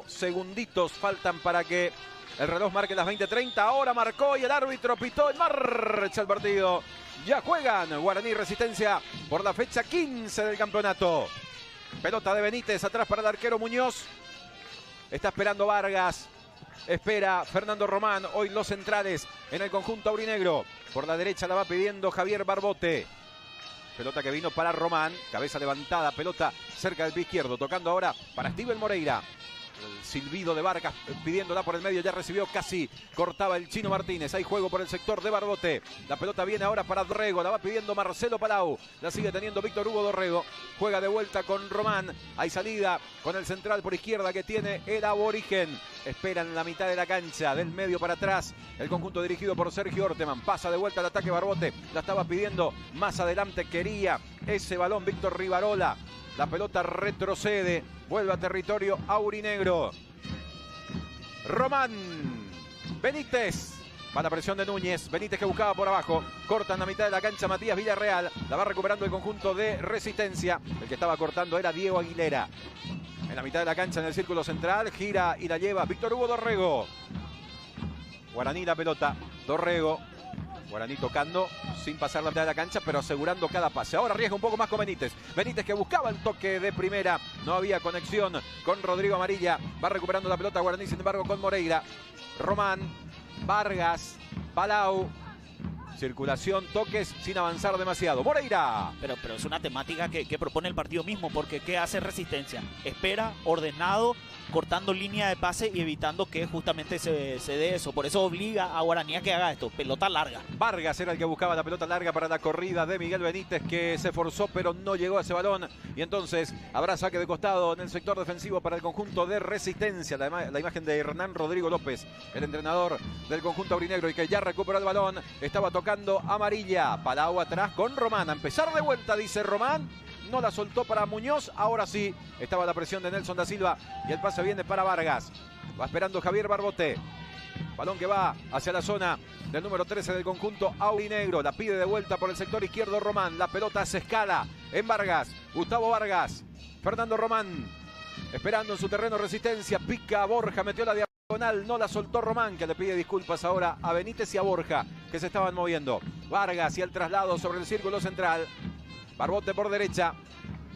Segunditos faltan para que el reloj marque las 20:30. Ahora marcó y el árbitro pitó en marcha el partido. Ya juegan Guaraní y Resistencia por la fecha 15 del campeonato. Pelota de Benítez atrás para el arquero Muñoz. Está esperando Vargas. Espera Fernando Román. Hoy los centrales en el conjunto aurinegro. Por la derecha la va pidiendo Javier Barbote. Pelota que vino para Román. Cabeza levantada. Pelota cerca del pie izquierdo. Tocando ahora para Steven Moreira. El silbido de Vargas pidiéndola por el medio. Ya recibió casi. Cortaba el Chino Martínez. Hay juego por el sector de Barbote. La pelota viene ahora para Dorrego. La va pidiendo Marcelo Palau. La sigue teniendo Víctor Hugo Dorrego. Juega de vuelta con Román. Hay salida con el central por izquierda que tiene el aborigen. Esperan la mitad de la cancha. Del medio para atrás. El conjunto dirigido por Sergio Orteman. Pasa de vuelta al ataque Barbote. La estaba pidiendo más adelante. Quería ese balón Víctor Rivarola. La pelota retrocede. Vuelve a territorio aurinegro. Román. Benítez. Va la presión de Núñez. Benítez que buscaba por abajo. Corta en la mitad de la cancha Matías Villarreal. La va recuperando el conjunto de Resistencia. El que estaba cortando era Diego Aguilera. En la mitad de la cancha en el círculo central. Gira y la lleva Víctor Hugo Dorrego. Guaraní la pelota. Dorrego. Guaraní tocando sin pasar la mitad de la cancha, pero asegurando cada pase. Ahora arriesga un poco más con Benítez. Benítez que buscaba el toque de primera. No había conexión con Rodrigo Amarilla. Va recuperando la pelota Guaraní, sin embargo, con Moreira. Román, Vargas, Palau. Circulación, toques sin avanzar demasiado. Moreira. Pero es una temática que propone el partido mismo, porque ¿qué hace Resistencia? Espera, ordenado, cortando línea de pase y evitando que justamente se dé eso. Por eso obliga a Guaraní a que haga esto, pelota larga. Vargas era el que buscaba la pelota larga para la corrida de Miguel Benítez, que se forzó pero no llegó a ese balón. Y entonces habrá saque de costado en el sector defensivo para el conjunto de Resistencia. La imagen de Hernán Rodrigo López, el entrenador del conjunto aurinegro, y que ya recuperó el balón. Estaba tocando Amarilla. Palau atrás con Román. A empezar de vuelta, dice Román. No la soltó para Muñoz. Ahora sí. Estaba la presión de Nelson da Silva. Y el pase viene para Vargas. Va esperando Javier Barbote. Balón que va hacia la zona del número 13 del conjunto aurinegro. La pide de vuelta por el sector izquierdo Román. La pelota se escala en Vargas. Gustavo Vargas. Fernando Román. Esperando en su terreno Resistencia. Pica a Borja. Metió la diagonal. No la soltó Román, que le pide disculpas ahora a Benítez y a Borja, que se estaban moviendo. Vargas y el traslado sobre el círculo central. Barbote por derecha.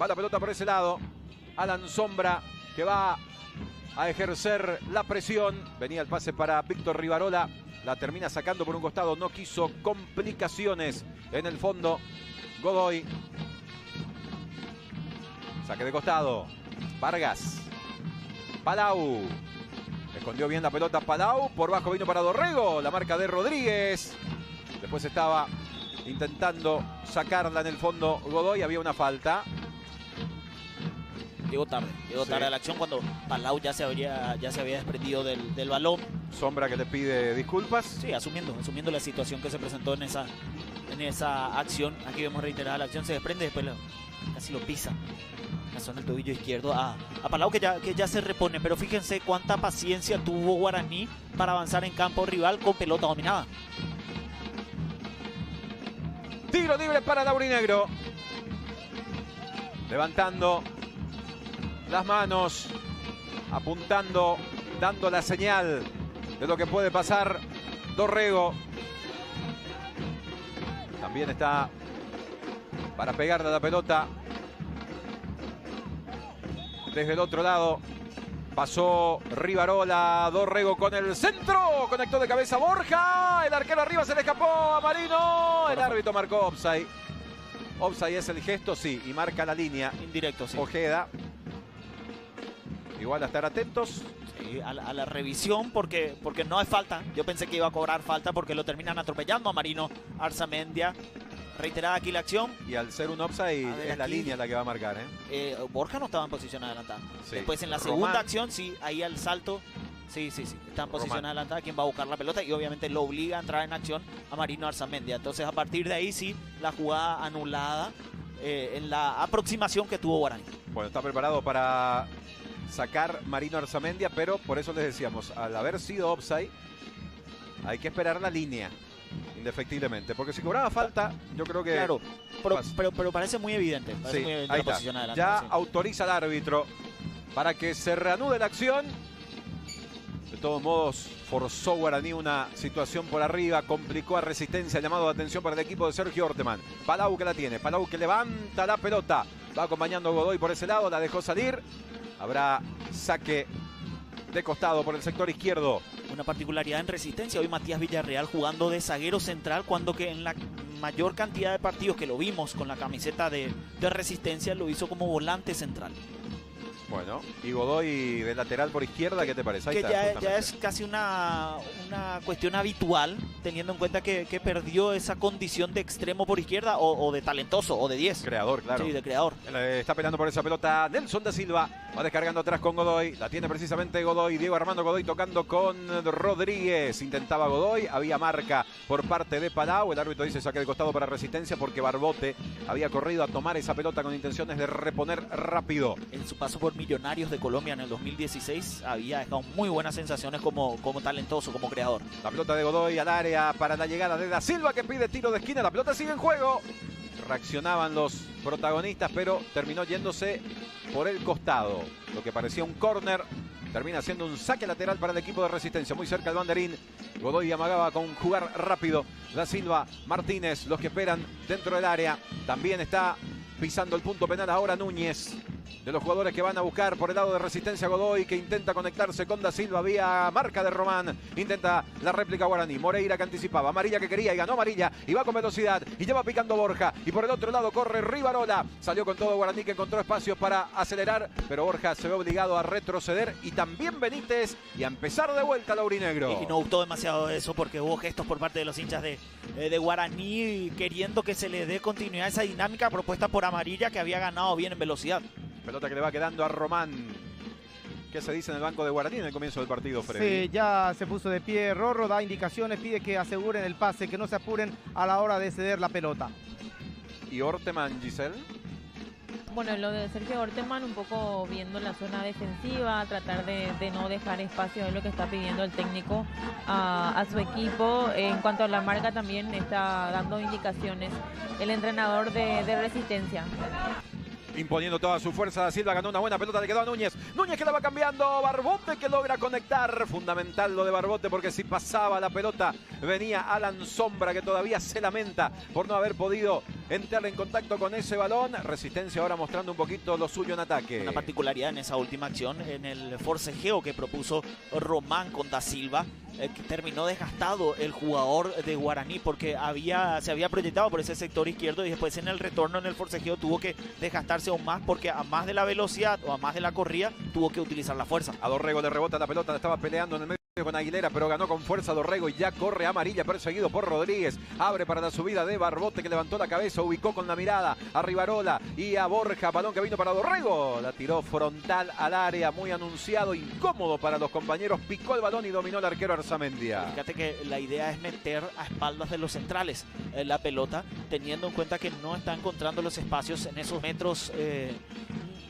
Va la pelota por ese lado. Alan Sombra, que va a ejercer la presión. Venía el pase para Víctor Rivarola. La termina sacando por un costado. No quiso complicaciones en el fondo. Godoy. Saque de costado. Vargas. Palau. Escondió bien la pelota Palau. Por bajo vino para Dorrego. La marca de Rodríguez. Después estaba intentando sacarla en el fondo Godoy. Había una falta. Llegó tarde a la acción cuando Palau ya se había desprendido del balón. Sombra que le pide disculpas. Sí, asumiendo la situación que se presentó en esa acción. Aquí vemos reiterada la acción. Se desprende, después casi lo pisa. La zona del tobillo izquierdo a Palau, que ya se repone. Pero fíjense cuánta paciencia tuvo Guaraní para avanzar en campo rival con pelota dominada. Tiro libre para el aurinegro. Levantando las manos, apuntando, dando la señal de lo que puede pasar Dorrego. También está para pegarle a la pelota. Desde el otro lado pasó Rivarola. Dorrego con el centro. Conectó de cabeza Borja. El arquero arriba, se le escapó a Marino. El árbitro marcó offside. Offside es el gesto, sí, y marca la línea. Indirecto, sí. Ojeda. Igual a estar atentos. Sí, a la revisión porque no hay falta. Yo pensé que iba a cobrar falta porque lo terminan atropellando a Marino Arzamendia. Reiterada aquí la acción. Y al ser un offside es la línea la que va a marcar. Borja no estaba en posición adelantada. Sí. Después en la segunda acción, sí, ahí al salto. Sí, está en posición adelantada. Quien va a buscar la pelota y obviamente lo obliga a entrar en acción a Marino Arzamendia. Entonces a partir de ahí sí, la jugada anulada en la aproximación que tuvo Guaraní. Bueno, está preparado para sacar Marino Arzamendia, pero por eso les decíamos, al haber sido offside, hay que esperar la línea, indefectiblemente, porque si cobraba falta, yo creo que... Claro, pero parece muy evidente. Sí, ahí está. Ya autoriza el árbitro para que se reanude la acción. De todos modos, forzó Guaraní una situación por arriba, complicó a Resistencia, llamado de atención para el equipo de Sergio Orteman. Palau que la tiene, Palau que levanta la pelota, va acompañando a Godoy por ese lado, la dejó salir. Habrá saque de costado por el sector izquierdo. Una particularidad en Resistencia, hoy Matías Villarreal jugando de zaguero central, cuando que en la mayor cantidad de partidos que lo vimos con la camiseta de Resistencia lo hizo como volante central. Bueno, y Godoy de lateral por izquierda, ¿qué te parece? Ahí que está, ya es casi una cuestión habitual, teniendo en cuenta que perdió esa condición de extremo por izquierda o de talentoso o de 10. Creador, claro. Sí, de creador. Está peleando por esa pelota Nelson da Silva, va descargando atrás con Godoy, la tiene precisamente Godoy, Diego Armando Godoy tocando con Rodríguez, intentaba Godoy, había marca por parte de Palau, el árbitro dice saque de costado para Resistencia porque Barbote había corrido a tomar esa pelota con intenciones de reponer rápido. En su paso por Millonarios de Colombia en el 2016 había dejado muy buenas sensaciones como talentoso, como creador. La pelota de Godoy al área para la llegada de da Silva que pide tiro de esquina, la pelota sigue en juego. Reaccionaban los protagonistas, pero terminó yéndose por el costado. Lo que parecía un córner termina siendo un saque lateral para el equipo de Resistencia, muy cerca del banderín. Godoy amagaba con jugar rápido. Da Silva, Martínez, los que esperan dentro del área. También está pisando el punto penal ahora Núñez. De los jugadores que van a buscar por el lado de Resistencia, Godoy que intenta conectarse con da Silva vía marca de Román, intenta la réplica Guaraní, Moreira que anticipaba, amarilla que quería y ganó amarilla y va con velocidad y lleva picando Borja y por el otro lado corre Rivarola, salió con todo Guaraní que encontró espacios para acelerar, pero Borja se ve obligado a retroceder y también Benítez y a empezar de vuelta Laurinegro. Y no gustó demasiado eso porque hubo gestos por parte de los hinchas de Guaraní queriendo que se le dé continuidad a esa dinámica propuesta por amarilla que había ganado bien en velocidad. Pelota que le va quedando a Román. ¿Qué se dice en el banco de Guaraní en el comienzo del partido, Freddy? Sí, ya se puso de pie Rorro, da indicaciones, pide que aseguren el pase, que no se apuren a la hora de ceder la pelota. ¿Y Orteman, Giselle? Bueno, lo de Sergio Orteman, un poco viendo la zona defensiva, tratar de no dejar espacio, es lo que está pidiendo el técnico a su equipo. En cuanto a la marca, también está dando indicaciones el entrenador de Resistencia. Imponiendo toda su fuerza, da Silva ganó una buena pelota, le quedó a Núñez. Núñez que la va cambiando, Barbote que logra conectar. Fundamental lo de Barbote porque si pasaba la pelota venía Alan Sombra que todavía se lamenta por no haber podido entrar en contacto con ese balón. Resistencia ahora mostrando un poquito lo suyo en ataque. Una particularidad en esa última acción, en el forcejeo que propuso Román con da Silva, que terminó desgastado el jugador de Guaraní porque se había proyectado por ese sector izquierdo y después en el retorno en el forcejeo tuvo que desgastarse aún más porque a más de la velocidad o a más de la corrida tuvo que utilizar la fuerza. A Dorrego le rebota la pelota, estaba peleando en el medio con Aguilera, pero ganó con fuerza Dorrego y ya corre amarilla, perseguido por Rodríguez. Abre para la subida de Barbote que levantó la cabeza, ubicó con la mirada a Rivarola y a Borja, balón que vino para Dorrego, la tiró frontal al área, muy anunciado, incómodo para los compañeros, picó el balón y dominó el arquero Arzamendia. Fíjate que la idea es meter a espaldas de los centrales la pelota, teniendo en cuenta que no está encontrando los espacios en esos metros,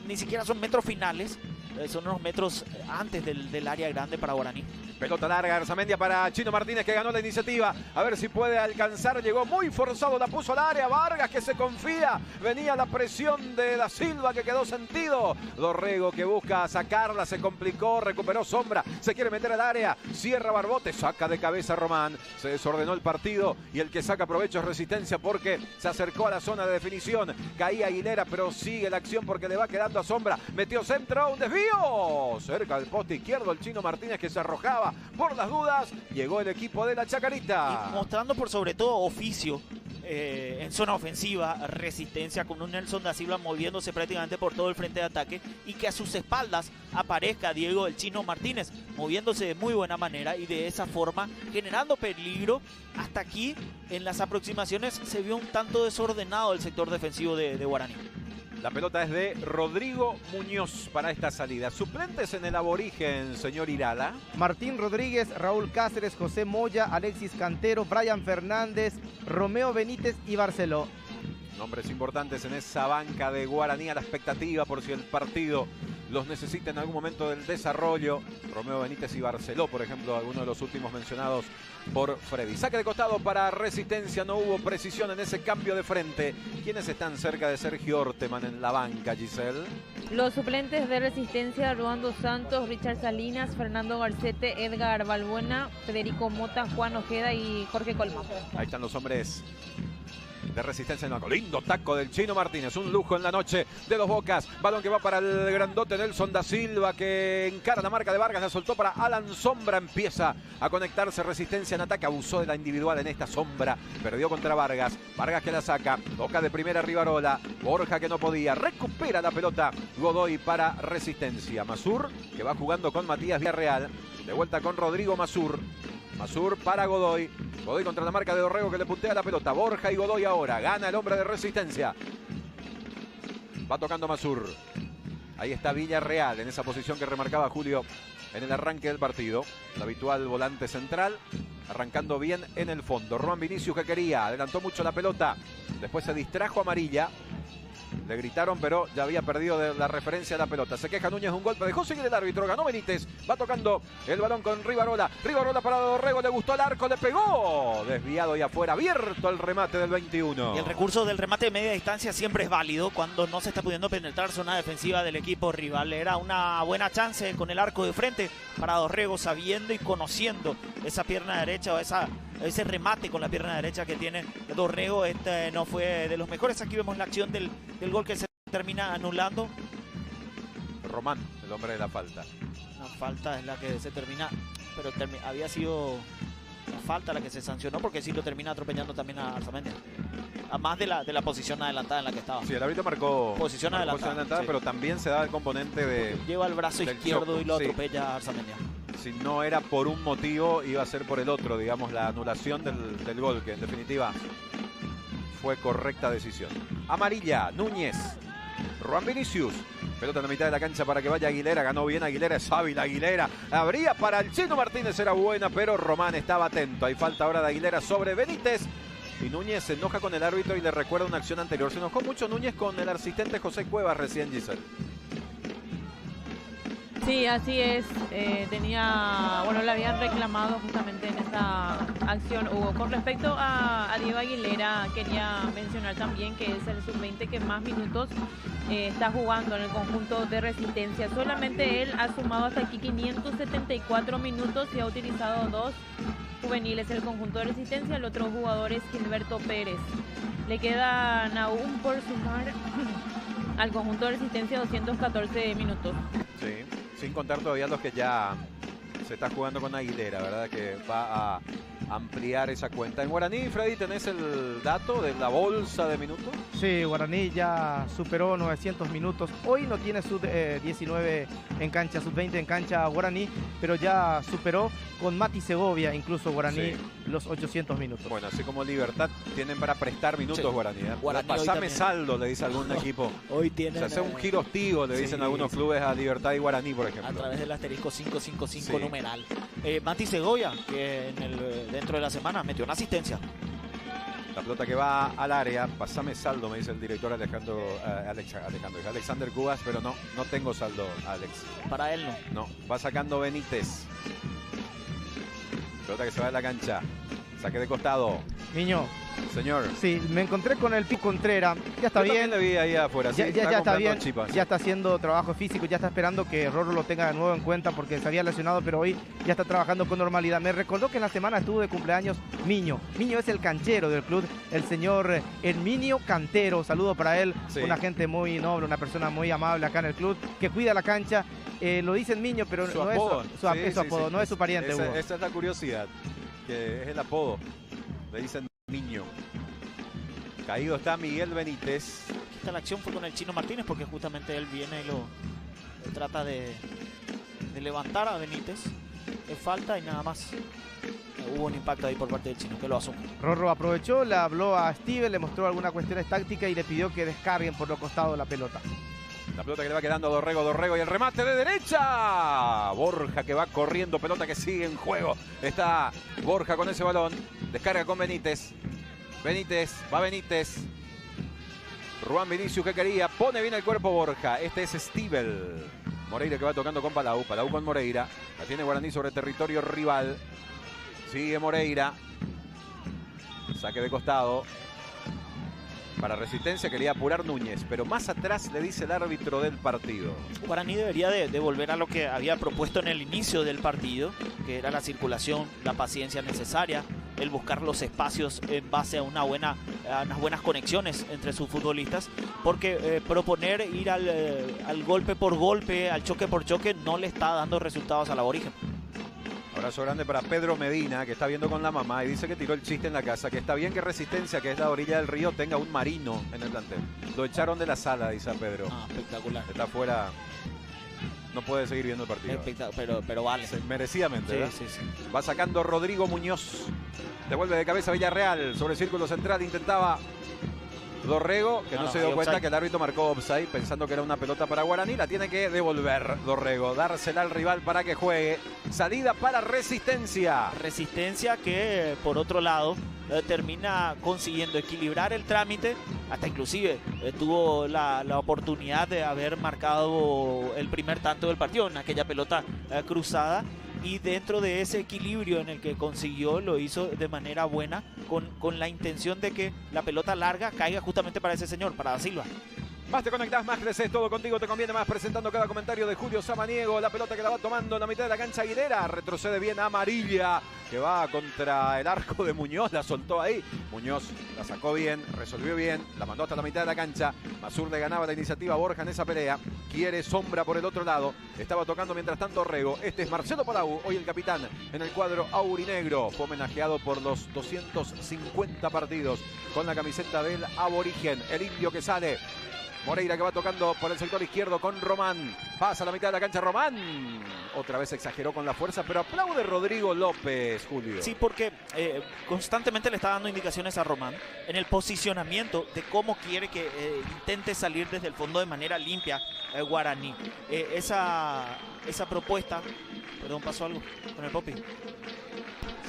ni siquiera son metros finales, son unos metros antes del área grande para Guaraní. Pelota larga, Arzamendia para Chino Martínez que ganó la iniciativa. A ver si puede alcanzar. Llegó muy forzado, la puso al área. Vargas que se confía. Venía la presión de da Silva que quedó sentido. Dorrego que busca sacarla, se complicó, recuperó Sombra. Se quiere meter al área. Cierra Barbote, saca de cabeza Román. Se desordenó el partido y el que saca provecho es Resistencia porque se acercó a la zona de definición. Caía Aguilera, pero sigue la acción porque le va quedando a Sombra. Metió centro, un desvío. Cerca del poste izquierdo el Chino Martínez que se arrojaba. Por las dudas, llegó el equipo de la Chacarita. Y mostrando por sobre todo oficio en zona ofensiva, Resistencia con un Nelson da Silva moviéndose prácticamente por todo el frente de ataque y que a sus espaldas aparezca Diego el Chino Martínez moviéndose de muy buena manera y de esa forma generando peligro. Hasta aquí en las aproximaciones se vio un tanto desordenado el sector defensivo de Guaraní. La pelota es de Rodrigo Muñoz para esta salida. Suplentes en el Aborigen, señor Irala. Martín Rodríguez, Raúl Cáceres, José Moya, Alexis Cantero, Brian Fernández, Romeo Benítez y Barceló. Nombres importantes en esa banca de Guaraní a la expectativa por si el partido los necesita en algún momento del desarrollo. Romeo Benítez y Barceló, por ejemplo, algunos de los últimos mencionados por Freddy. Saque de costado para Resistencia, no hubo precisión en ese cambio de frente. ¿Quiénes están cerca de Sergio Orteman en la banca, Giselle? Los suplentes de Resistencia: Ruan dos Santos, Richard Salinas, Fernando Garcete, Edgar Balbuena, Federico Mota, Juan Ojeda y Jorge Colma. Ahí están los hombres de Resistencia en el banco. Lindo taco del Chino Martínez, un lujo en la noche de los Bocas. Balón que va para el grandote Nelson da Silva, que encara la marca de Vargas, la soltó para Alan Sombra. Empieza a conectarse Resistencia en ataque, abusó de la individual en esta. Sombra perdió contra Vargas, Vargas que la saca, toca de primera Rivarola, Borja que no podía, recupera la pelota Godoy para Resistencia. Masur que va jugando con Matías Villarreal, de vuelta con Rodrigo Masur. Masur para Godoy. Godoy contra la marca de Dorrego, que le puntea la pelota. Borja y Godoy ahora. Gana el hombre de Resistencia. Va tocando Masur. Ahí está Villarreal en esa posición que remarcaba Julio en el arranque del partido. El habitual volante central. Arrancando bien en el fondo. Juan Vinicius que quería. Adelantó mucho la pelota. Después se distrajo Amarilla. Le gritaron, pero ya había perdido la referencia a la pelota. Se queja Núñez, un golpe. Dejó seguir el árbitro. Ganó Benítez. Va tocando el balón con Rivarola. Rivarola para Dorrego. Le gustó el arco. Le pegó. Desviado y afuera. Abierto el remate del 21. Y el recurso del remate de media distancia siempre es válido cuando no se está pudiendo penetrar zona defensiva del equipo rival. Era una buena chance con el arco de frente para Dorrego, sabiendo y conociendo esa pierna derecha o ese remate con la pierna derecha que tiene Dorrego. Este no fue de los mejores. Aquí vemos la acción del gol que se termina anulando. Román, el hombre de la falta. La falta es la que se termina, pero había sido la falta la que se sancionó, porque sí lo termina atropellando también a Arzamendia. Además de la posición adelantada en la que estaba. Sí, el árbitro marcó posición adelantada, sí. Pero también se da el componente de... Lleva el brazo izquierdo choco, y lo atropella a Arzamendia. Si no era por un motivo, iba a ser por el otro, digamos, la anulación del gol, que en definitiva fue correcta decisión. Amarilla, Núñez, Juan Vinicius. Pelota en la mitad de la cancha para que vaya Aguilera. Ganó bien Aguilera, es hábil Aguilera. Abría para el Chino Martínez, era buena, pero Román estaba atento. Hay falta ahora de Aguilera sobre Benítez. Y Núñez se enoja con el árbitro y le recuerda una acción anterior. Se enojó mucho Núñez con el asistente José Cuevas recién, Giselle. Sí, así es. Bueno, le habían reclamado justamente en esa acción, Hugo. Con respecto a Diego Aguilera, quería mencionar también que es el sub-20 que más minutos está jugando en el conjunto de Resistencia. Solamente él ha sumado hasta aquí 574 minutos y ha utilizado 2 juveniles el conjunto de Resistencia. El otro jugador es Gilberto Pérez. Le quedan aún por sumar al conjunto de Resistencia 214 minutos. Sí, sin contar todavía los que ya se está jugando con Aguilera, ¿verdad? Que va a ampliar esa cuenta. En Guaraní, Freddy, ¿tenés el dato de la bolsa de minutos? Sí, Guaraní ya superó 900 minutos. Hoy no tiene sub-19 en cancha, sub-20 en cancha Guaraní, pero ya superó con Mati Segovia, incluso Guaraní, los 800 minutos. Bueno, así como Libertad tienen para prestar minutos, sí. Guaraní. Pasame saldo, le dice algún equipo. Hoy tienen... Se hace un giro hostigo, le dicen algunos clubes a Libertad y Guaraní, por ejemplo. A través del asterisco 555 numeral. Mati Segovia, que dentro de la semana metió una asistencia. La pelota que va al área, pasame saldo, me dice el director Alexander Cubas, pero no tengo saldo, Alex. Para él no. No, va sacando Benítez. Pelota que se va de la cancha. Saque de costado. Niño. Señor. Sí, me encontré con el Pico Contreras. Ya está Yo bien. Le vi ahí afuera. Ya está bien. Chipas. Ya está haciendo trabajo físico. Ya está esperando que Rorro lo tenga de nuevo en cuenta porque se había lesionado, pero hoy ya está trabajando con normalidad. Me recordó que en la semana estuvo de cumpleaños Miño. Miño es el canchero del club, el señor Herminio Cantero. Saludo para él. Sí. Una gente muy noble, una persona muy amable acá en el club, que cuida la cancha. Lo dicen Miño, pero su no apodo. Es su apodo, no es su pariente. Esa es la curiosidad, que es el apodo. Le dicen Miño. Caído está Miguel Benítez. Esta la acción fue con el Chino Martínez porque justamente él viene y lo trata de levantar a Benítez. Es falta y nada más. Hubo un impacto ahí por parte del Chino, que lo asume. Rorro aprovechó, le habló a Steven, le mostró algunas cuestiones tácticas y le pidió que descarguen por los costados la pelota. La pelota que le va quedando a Dorrego y el remate de derecha. Borja que va corriendo, pelota que sigue en juego. Está Borja con ese balón. Descarga con Benítez. Va Benítez. Juan Vinicius que quería. Pone bien el cuerpo Borja. Este es Stivel. Moreira que va tocando con Palau. Palau con Moreira. La tiene Guaraní sobre territorio rival. Sigue Moreira. Saque de costado. Para Resistencia quería apurar Núñez, pero más atrás le dice el árbitro del partido. Guaraní debería de volver a lo que había propuesto en el inicio del partido, que era la circulación, la paciencia necesaria, el buscar los espacios en base a unas buenas conexiones entre sus futbolistas, porque proponer ir al golpe por golpe, al choque por choque, no le está dando resultados al Aborigen. Abrazo grande para Pedro Medina, que está viendo con la mamá y dice que tiró el chiste en la casa, que está bien que Resistencia, que es la orilla del río, tenga un marino en el plantel. Lo echaron de la sala, dice Pedro. Ah, espectacular. Está afuera, no puede seguir viendo el partido. Pero vale. Merecidamente, ¿verdad? Sí. Va sacando Rodrigo Muñoz. Devuelve de cabeza Villarreal sobre el círculo central. Intentaba Dorrego, que no se dio cuenta que el árbitro marcó offside pensando que era una pelota para Guaraní. La tiene que devolver Dorrego, dársela al rival para que juegue. Salida para Resistencia. Resistencia que, por otro lado, termina consiguiendo equilibrar el trámite. Hasta inclusive tuvo la oportunidad de haber marcado el primer tanto del partido en aquella pelota cruzada. Y dentro de ese equilibrio en el que consiguió, lo hizo de manera buena, con la intención de que la pelota larga caiga justamente para ese señor, para Da Silva. Más te conectás, más creces, todo contigo te conviene más. Presentando cada comentario de Julio Samaniego. La pelota que la va tomando en la mitad de la cancha Aguilera. Retrocede bien Amarilla, que va contra el arco de Muñoz. La soltó ahí. Muñoz la sacó bien, resolvió bien. La mandó hasta la mitad de la cancha. Masur le ganaba la iniciativa a Borja en esa pelea. Quiere sombra por el otro lado. Estaba tocando mientras tanto Orrego. Este es Marcelo Palau, hoy el capitán en el cuadro aurinegro. Fue homenajeado por los 250 partidos con la camiseta del Aborigen. El indio que sale. Moreira que va tocando por el sector izquierdo con Román. Pasa a la mitad de la cancha Román. Otra vez exageró con la fuerza, pero aplaude Rodrigo López, Julio. Sí, porque constantemente le está dando indicaciones a Román en el posicionamiento de cómo quiere que intente salir desde el fondo de manera limpia Guaraní. Esa propuesta... Perdón, ¿pasó algo con el Popi?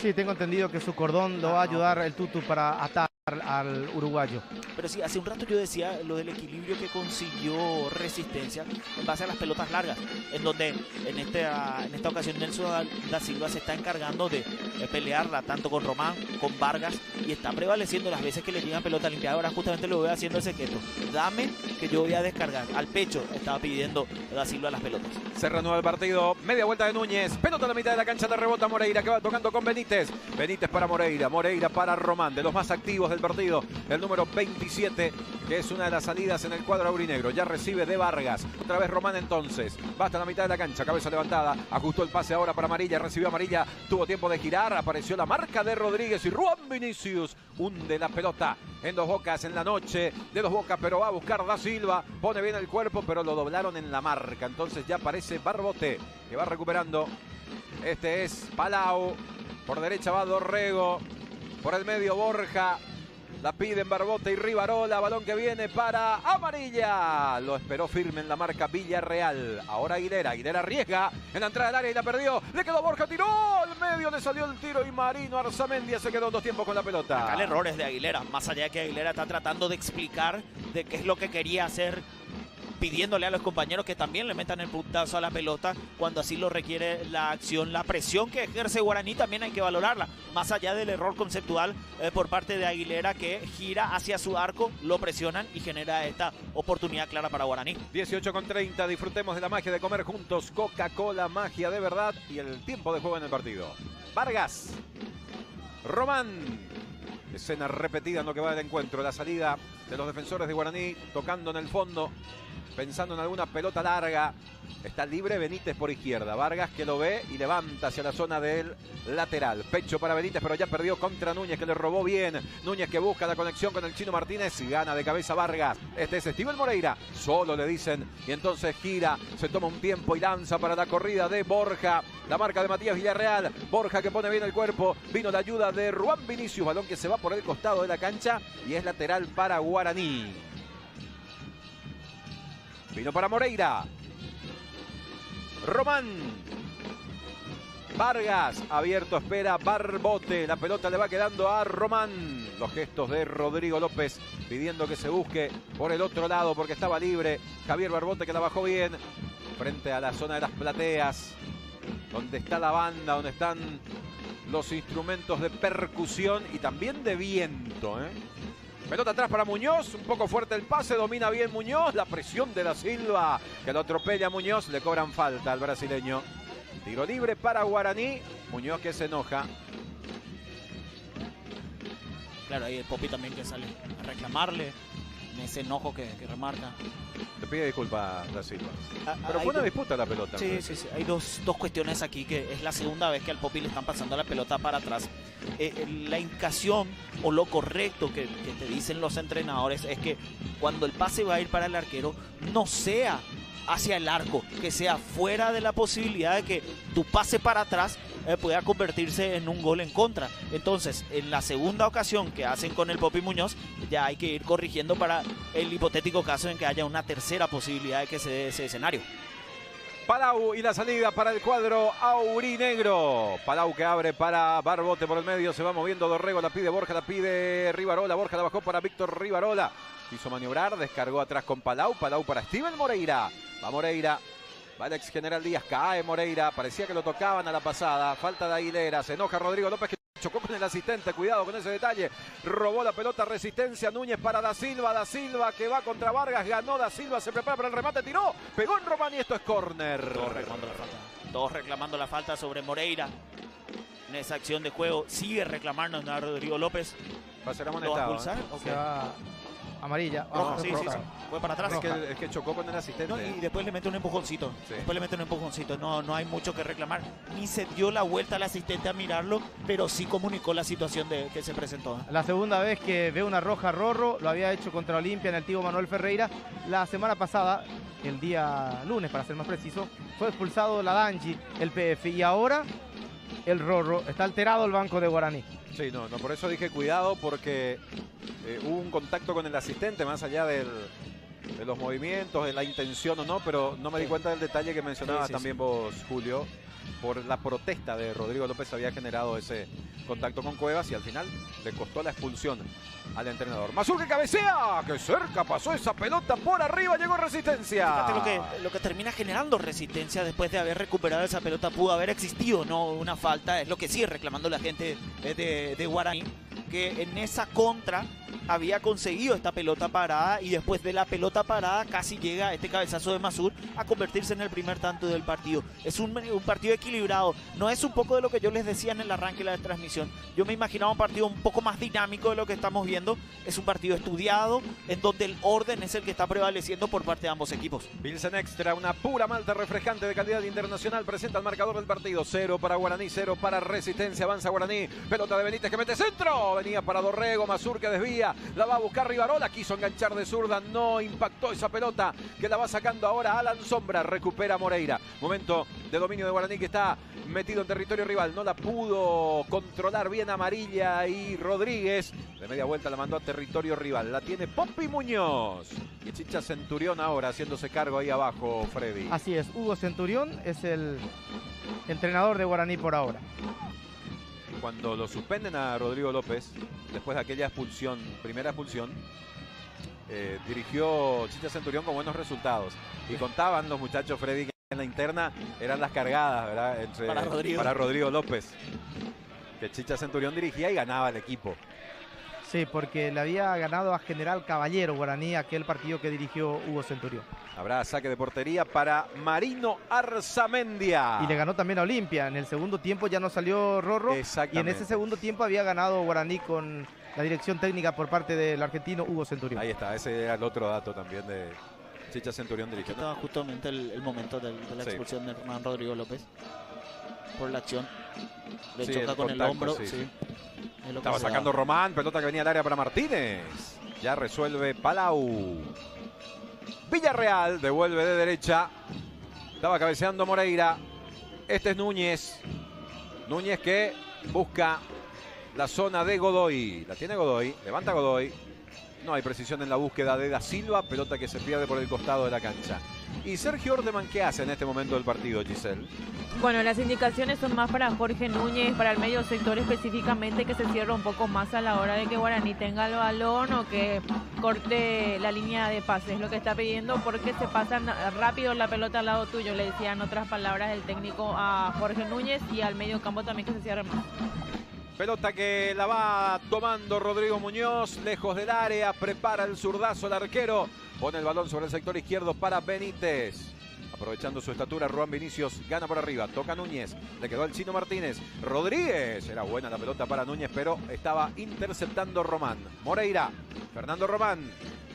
Sí, tengo entendido que su cordón lo va a ayudar el Tutu para atar al uruguayo. Pero sí, hace un rato yo decía lo del equilibrio que consiguió Resistencia en base a las pelotas largas, en donde en esta ocasión Nelson Da Silva se está encargando de pelearla tanto con Román, con Vargas, y está prevaleciendo las veces que le llegan pelota limpiada. Ahora justamente lo voy haciendo ese gesto. Dame que yo voy a descargar. Al pecho estaba pidiendo Da Silva las pelotas. Se reanuda el partido. Media vuelta de Núñez. Pelota a la mitad de la cancha, le rebota Moreira, que va tocando con Benítez. Benítez para Moreira. Moreira para Román, de los más activos del partido. El número 27, que es una de las salidas en el cuadro aurinegro. Ya recibe de Vargas. Otra vez Román entonces. Va hasta la mitad de la cancha. Cabeza levantada. Ajustó el pase ahora para Amarilla. Recibió Amarilla. Tuvo tiempo de girar. Apareció la marca de Rodríguez y Juan Vinicius hunde la pelota en Dos Bocas en la noche de Dos Bocas, pero va a buscar Da Silva. Pone bien el cuerpo, pero lo doblaron en la marca. Entonces ya aparece Barbote, que va recuperando. Este es Palau. Por derecha va Dorrego. Por el medio Borja. La piden Barbote y Rivarola. Balón que viene para Amarilla. Lo esperó firme en la marca Villarreal. Ahora Aguilera. Aguilera arriesga en la entrada del área y la perdió. Le quedó Borja. Tiró al medio. Le salió el tiro y Marino Arzamendia se quedó en dos tiempos con la pelota. Acá el error es de Aguilera. Más allá de que Aguilera está tratando de explicar de qué es lo que quería hacer, pidiéndole a los compañeros que también le metan el puntazo a la pelota cuando así lo requiere la acción. La presión que ejerce Guaraní también hay que valorarla, más allá del error conceptual por parte de Aguilera, que gira hacia su arco, lo presionan y genera esta oportunidad clara para Guaraní. 18:30, disfrutemos de la magia de comer juntos. Coca-Cola, magia de verdad, y el tiempo de juego en el partido. Vargas, Román. Escena repetida en lo que va del encuentro. La salida de los defensores de Guaraní, tocando en el fondo, pensando en alguna pelota larga. Está libre Benítez por izquierda. Vargas que lo ve y levanta hacia la zona del lateral. Pecho para Benítez, pero ya perdió contra Núñez, que le robó bien. Núñez que busca la conexión con el Chino Martínez y gana de cabeza Vargas. Este es Steven Moreira. Solo le dicen. Y entonces gira, se toma un tiempo y lanza para la corrida de Borja. La marca de Matías Villarreal. Borja que pone bien el cuerpo. Vino la ayuda de Juan Vinicius. Balón que se va por el costado de la cancha y es lateral para Guaraní. Vino para Moreira. Román. Vargas, abierto, espera Barbote. La pelota le va quedando a Román. Los gestos de Rodrigo López pidiendo que se busque por el otro lado porque estaba libre. Javier Barbote que la bajó bien. frente a la zona de las plateas, donde está la banda, donde están los instrumentos de percusión y también de viento, ¿eh? Pelota atrás para Muñoz, un poco fuerte el pase, domina bien Muñoz, la presión de Da Silva, que lo atropella a Muñoz, le cobran falta al brasileño. Tiro libre para Guaraní, Muñoz que se enoja. Claro, ahí el Popi también que sale a reclamarle, en ese enojo que remarca. Le pide disculpas Da Silva. Pero Hay fue una dos- disputa la pelota. Sí, sí, sí. Hay dos cuestiones aquí, que es la segunda vez que al Popi le están pasando la pelota para atrás. La indicación o lo correcto que te dicen los entrenadores es que cuando el pase va a ir para el arquero, no sea hacia el arco, que sea fuera de la posibilidad de que tu pase para atrás pueda convertirse en un gol en contra. Entonces, en la segunda ocasión que hacen con el Popi Muñoz, ya hay que ir corrigiendo para el hipotético caso en que haya una tercera posibilidad de que se dé ese escenario. Palau y la salida para el cuadro aurinegro. Palau que abre para Barbote por el medio. Se va moviendo Dorrego. La pide Borja, la pide Rivarola. Borja la bajó para Víctor Rivarola. Quiso maniobrar, descargó atrás con Palau. Palau para Steven Moreira. Va Moreira. Va el ex general Díaz. Cae Moreira. Parecía que lo tocaban a la pasada. Falta de Aguilera. Se enoja Rodrigo López, que chocó con el asistente. Cuidado con ese detalle. Robó la pelota. Resistencia. Núñez para Da Silva. Da Silva que va contra Vargas. Ganó Da Silva. Se prepara para el remate. Tiró. Pegó en Román y esto es córner. Todos reclamando la falta sobre Moreira. En esa acción de juego sigue reclamando a Rodrigo López. Va a ser ¿Lo va a amonestado. expulsar? ¿eh? Ok. Se va amarilla. Roja, Ah, sí, roja. sí, sí. Fue para atrás. Es que chocó con el asistente. No, y después le mete un empujoncito. Sí. Después le mete un empujoncito. No hay mucho que reclamar. Ni se dio la vuelta al asistente a mirarlo, pero sí comunicó la situación que se presentó. La segunda vez que ve una roja Rorro, lo había hecho contra Olimpia en el Tío Manuel Ferreira. La semana pasada, el día lunes para ser más preciso, fue expulsado la Danji, el PF, y ahora el Rorro. Está alterado el banco de Guaraní. Sí, no, por eso dije cuidado, porque hubo un contacto con el asistente, más allá de los movimientos, de la intención o no, pero no me di cuenta del detalle que mencionabas Sí, también vos, Julio. Por la protesta de Rodrigo López había generado ese contacto con Cuevas y al final le costó la expulsión al entrenador. Mazur que cabecea, que cerca pasó esa pelota por arriba, llegó Resistencia. Fíjate lo que termina generando Resistencia después de haber recuperado esa pelota. Pudo haber existido, no una falta. Es lo que sigue reclamando la gente de Guaraní, que en esa contra había conseguido esta pelota parada, y después de la pelota parada casi llega este cabezazo de Mazur a convertirse en el primer tanto del partido. Es un partido equilibrado. No es un poco de lo que yo les decía en el arranque de la transmisión. Yo me imaginaba un partido un poco más dinámico de lo que estamos viendo. Es un partido estudiado, en donde el orden es el que está prevaleciendo por parte de ambos equipos. Pilsen Extra, una pura malta refrescante de calidad internacional, presenta el marcador del partido. 0 para Guaraní, 0 para Resistencia. Avanza Guaraní, pelota de Benítez que mete centro. Venía para Dorrego, Mazur que desvía, la va a buscar Rivarola, quiso enganchar de zurda, no impactó esa pelota, que la va sacando ahora Alan Sombra. Recupera Moreira. Momento de dominio de Guaraní, que está metido en territorio rival. No la pudo controlar bien Amarilla y Rodríguez. De media vuelta la mandó a territorio rival. La tiene Popi Muñoz. Y Chicha Centurión ahora haciéndose cargo ahí abajo, Freddy. Así es, Hugo Centurión es el entrenador de Guaraní por ahora. Cuando lo suspenden a Rodrigo López, después de aquella expulsión, primera expulsión, dirigió Chicha Centurión con buenos resultados. Y contaban los muchachos, Freddy, que en la interna eran las cargadas, ¿verdad? Para Rodrigo López. Que Chicha Centurión dirigía y ganaba el equipo. Sí, porque le había ganado a General Caballero Guaraní aquel partido que dirigió Hugo Centurión. Habrá saque de portería para Marino Arzamendia. Y le ganó también a Olimpia. En el segundo tiempo ya no salió Rorro. Exactamente. Y en ese segundo tiempo había ganado Guaraní con la dirección técnica por parte del argentino Hugo Centurión. Ahí está, ese era el otro dato también de Chicha Centurión Aquí dirigiendo. estaba justamente el momento de la expulsión de Hernán Rodrigo López por la acción. Le Sí, choca el con el contacto, hombro. sí, Sí. sí. Es lo que Estaba se da. sacando Román, pelota que venía al área para Martínez. Ya resuelve Palau. Villarreal devuelve de derecha. Estaba cabeceando Moreira. Este es Núñez. Núñez que busca la zona de Godoy. La tiene Godoy. Levanta Godoy. No hay precisión en la búsqueda de Da Silva. Pelota que se pierde por el costado de la cancha. ¿Y Sergio Orteman qué hace en este momento del partido, Giselle? Bueno, las indicaciones son más para Jorge Núñez, para el medio sector específicamente, que se cierra un poco más a la hora de que Guaraní tenga el balón o que corte la línea de pases. Lo que está pidiendo, porque se pasan rápido la pelota al lado tuyo, le decía en otras palabras el técnico a Jorge Núñez, y al medio campo también que se cierre más. Pelota que la va tomando Rodrigo Muñoz, lejos del área, prepara el zurdazo el arquero, pone el balón sobre el sector izquierdo para Benítez. Aprovechando su estatura, Ruan Vinicius gana por arriba, toca Núñez, le quedó el Chino Martínez, Rodríguez, era buena la pelota para Núñez, pero estaba interceptando Román. Moreira, Fernando Román,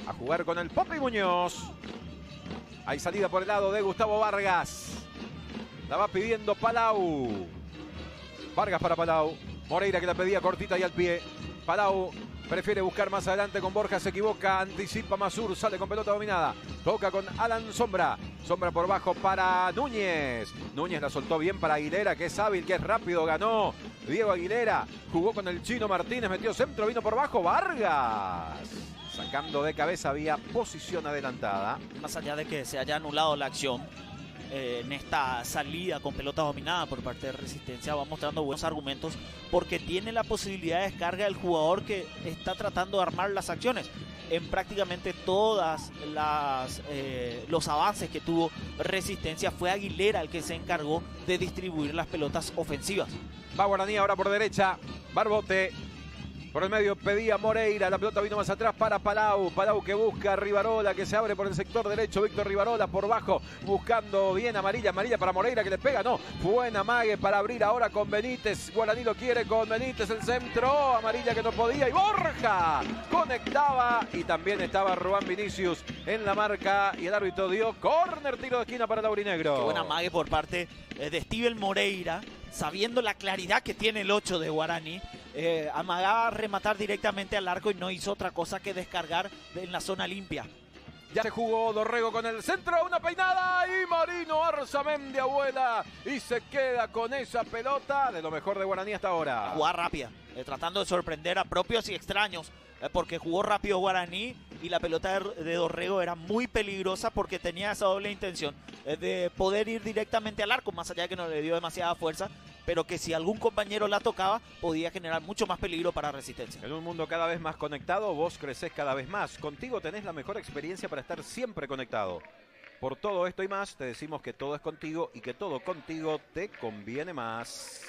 a jugar con el Popi Muñoz. Hay salida por el lado de Gustavo Vargas, la va pidiendo Palau. Vargas para Palau, Moreira que la pedía cortita y al pie. Palau prefiere buscar más adelante con Borja, se equivoca, anticipa Masur, sale con pelota dominada. Toca con Alan Sombra. Sombra por bajo para Núñez. Núñez la soltó bien para Aguilera, que es hábil, que es rápido, ganó Diego Aguilera. Jugó con el Chino Martínez, metió centro, vino por bajo Vargas. Sacando de cabeza, había posición adelantada. Más allá de que se haya anulado la acción, en esta salida con pelota dominada por parte de Resistencia, va mostrando buenos argumentos porque tiene la posibilidad de descarga del jugador que está tratando de armar las acciones. En prácticamente todas los avances que tuvo Resistencia, fue Aguilera el que se encargó de distribuir las pelotas ofensivas. Va Guaraní ahora por derecha, Barbote. Por el medio pedía Moreira, la pelota vino más atrás para Palau. Palau que busca a Rivarola, que se abre por el sector derecho. Víctor Rivarola por bajo, buscando bien Amarilla. Amarilla para Moreira, que le pega, no. Buena mague para abrir ahora con Benítez. Guaraní lo quiere con Benítez, el centro. Amarilla que no podía, y Borja conectaba. Y también estaba Ruan Vinicius en la marca. Y el árbitro dio córner, tiro de esquina para el aurinegro. Qué buena mague por parte de Steven Moreira, sabiendo la claridad que tiene el 8 de Guaraní. Amagaba a rematar directamente al arco y no hizo otra cosa que descargar en la zona limpia. Ya se jugó Dorrego con el centro, una peinada y Marino Arzamendi abuela y se queda con esa pelota de lo mejor de Guaraní hasta ahora. Jugada rápida, tratando de sorprender a propios y extraños, porque jugó rápido Guaraní y la pelota de Dorrego era muy peligrosa porque tenía esa doble intención de poder ir directamente al arco, más allá de que no le dio demasiada fuerza, pero que si algún compañero la tocaba podía generar mucho más peligro para Resistencia. En un mundo cada vez más conectado, vos crecés cada vez más. Contigo tenés la mejor experiencia para estar siempre conectado. Por todo esto y más, te decimos que todo es contigo y que todo contigo te conviene más.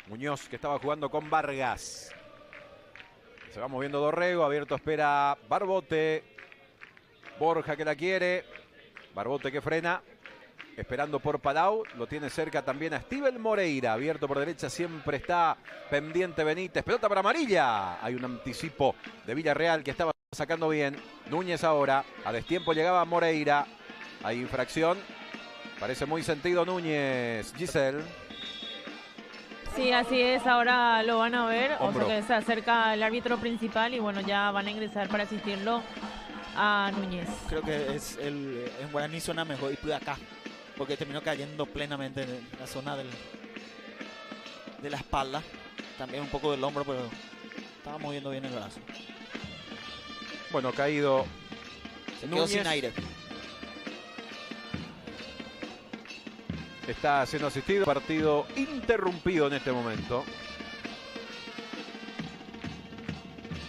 Muñoz, que estaba jugando con Vargas. Se va moviendo Dorrego, abierto espera Barbote. Borja que la quiere. Barbote que frena. Esperando por Palau, lo tiene cerca también a Steven Moreira, abierto por derecha, siempre está pendiente Benítez, pelota para Amarilla, hay un anticipo de Villarreal que estaba sacando bien, Núñez ahora, a destiempo llegaba Moreira, hay infracción, parece muy sentido Núñez, Giselle. Sí, así es, ahora lo van a ver, Hombro. o sea que se acerca el árbitro principal y bueno, ya van a ingresar para asistirlo a Núñez. Creo que es en Guaraní suena mejor y pude acá, porque terminó cayendo plenamente en la zona de la espalda, también un poco del hombro, pero estaba moviendo bien el brazo. Bueno, caído Se quedó Núñez. sin aire. Está siendo asistido, partido interrumpido en este momento.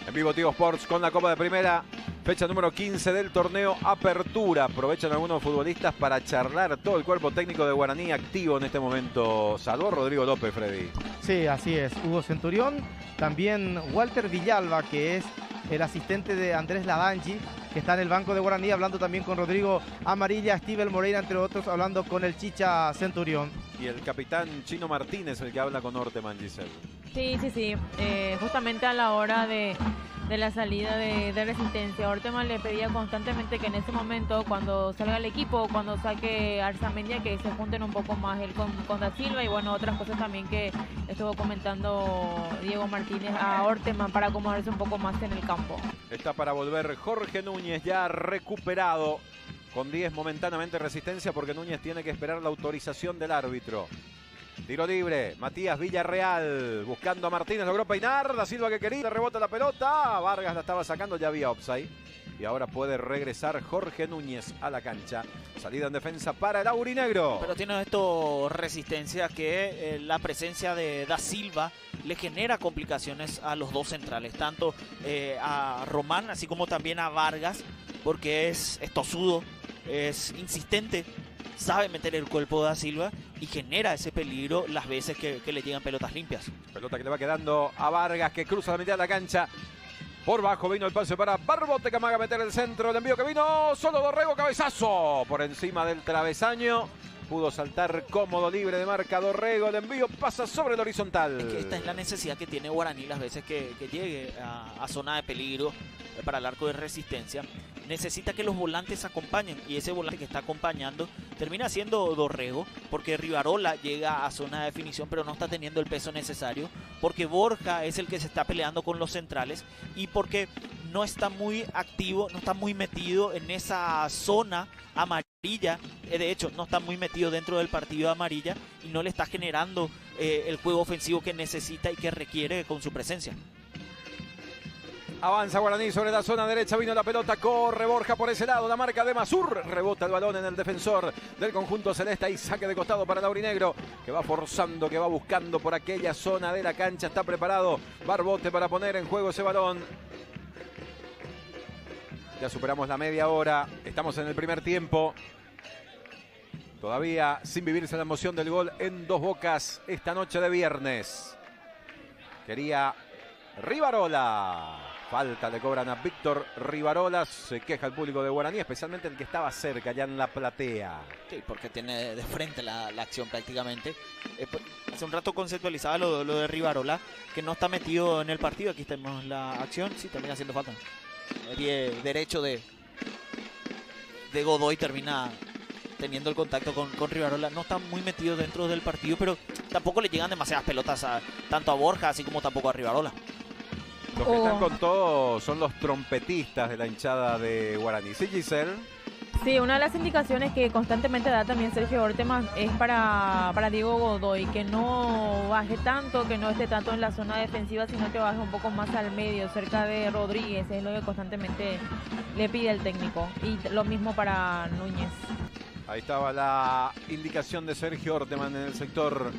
En vivo Tigo Sports con la Copa de Primera, fecha número 15 del torneo Apertura. Aprovechan algunos futbolistas para charlar. Todo el cuerpo técnico de Guaraní activo en este momento. Salvó Rodrigo López, Freddy. Sí, así es. Hugo Centurión, también Walter Villalba, que es el asistente de Andrés Lavangi, que está en el banco de Guaraní, hablando también con Rodrigo Amarilla, Steven Moreira, entre otros, hablando con el Chicha Centurión. Y el capitán Chino Martínez, el que habla con Orteman, Giselle. Sí. Justamente a la hora de la salida de Resistencia, Orteman le pedía constantemente que en ese momento, cuando salga el equipo, cuando saque Arzamendia, que se junten un poco más él con Da Silva y bueno, otras cosas también que estuvo comentando Diego Martínez a Orteman para acomodarse un poco más en el campo. Está para volver Jorge Núñez, ya recuperado. Con 10 momentáneamente Resistencia porque Núñez tiene que esperar la autorización del árbitro. Tiro libre, Matías Villarreal buscando a Martínez, logró peinar, Da Silva que quería, rebota la pelota, Vargas la estaba sacando, ya había offside. Y ahora puede regresar Jorge Núñez a la cancha. Salida en defensa para el aurinegro. Pero tiene esto resistencia que la presencia de Da Silva le genera complicaciones a los dos centrales, tanto a Román así como también a Vargas, porque es tosudo, es insistente, sabe meter el cuerpo de Da Silva y genera ese peligro las veces que le llegan pelotas limpias. Pelota que le va quedando a Vargas, que cruza la mitad de la cancha. Por bajo vino el pase para Barbote, que amaga a meter el centro. El envío que vino, solo Dorrego, cabezazo por encima del travesaño. Pudo saltar cómodo, libre de marca Dorrego. El envío pasa sobre el horizontal. Es que esta es la necesidad que tiene Guaraní las veces que llegue a zona de peligro para el arco de resistencia. Necesita que los volantes acompañen, y ese volante que está acompañando termina siendo Dorrego, porque Rivarola llega a zona de definición pero no está teniendo el peso necesario, porque Borja es el que se está peleando con los centrales y porque no está muy activo, no está muy metido en esa zona amarilla. De hecho, no está muy metido dentro del partido amarilla y no le está generando el juego ofensivo que necesita y que requiere con su presencia. Avanza Guaraní sobre la zona derecha, vino la pelota, corre Borja por ese lado, la marca de Masur, rebota el balón en el defensor del conjunto celeste y saque de costado para el aurinegro, que va forzando, que va buscando por aquella zona de la cancha. Está preparado Barbote para poner en juego ese balón. Ya superamos la media hora, estamos en el primer tiempo. Todavía sin vivirse la emoción del gol en Dos Bocas esta noche de viernes. Quería Rivarola. Falta le cobran a Víctor Rivarola. Se queja el público de Guaraní, especialmente el que estaba cerca, ya en la platea. Sí, porque tiene de frente la acción prácticamente. Hace un rato conceptualizaba lo de Rivarola, que no está metido en el partido. Aquí tenemos la acción, sí, termina haciendo falta. El pie derecho de Godoy termina teniendo el contacto con Rivarola. No está muy metido dentro del partido, pero tampoco le llegan demasiadas pelotas tanto a Borja así como tampoco a Rivarola. Los que están con todo son los trompetistas de la hinchada de Guaraní. ¿Sí, Giselle? Sí, una de las indicaciones que constantemente da también Sergio Orteman es para Diego Godoy, que no baje tanto, que no esté tanto en la zona defensiva, sino que baje un poco más al medio, cerca de Rodríguez. Es lo que constantemente le pide el técnico. Y lo mismo para Núñez. Ahí estaba la indicación de Sergio Orteman en el sector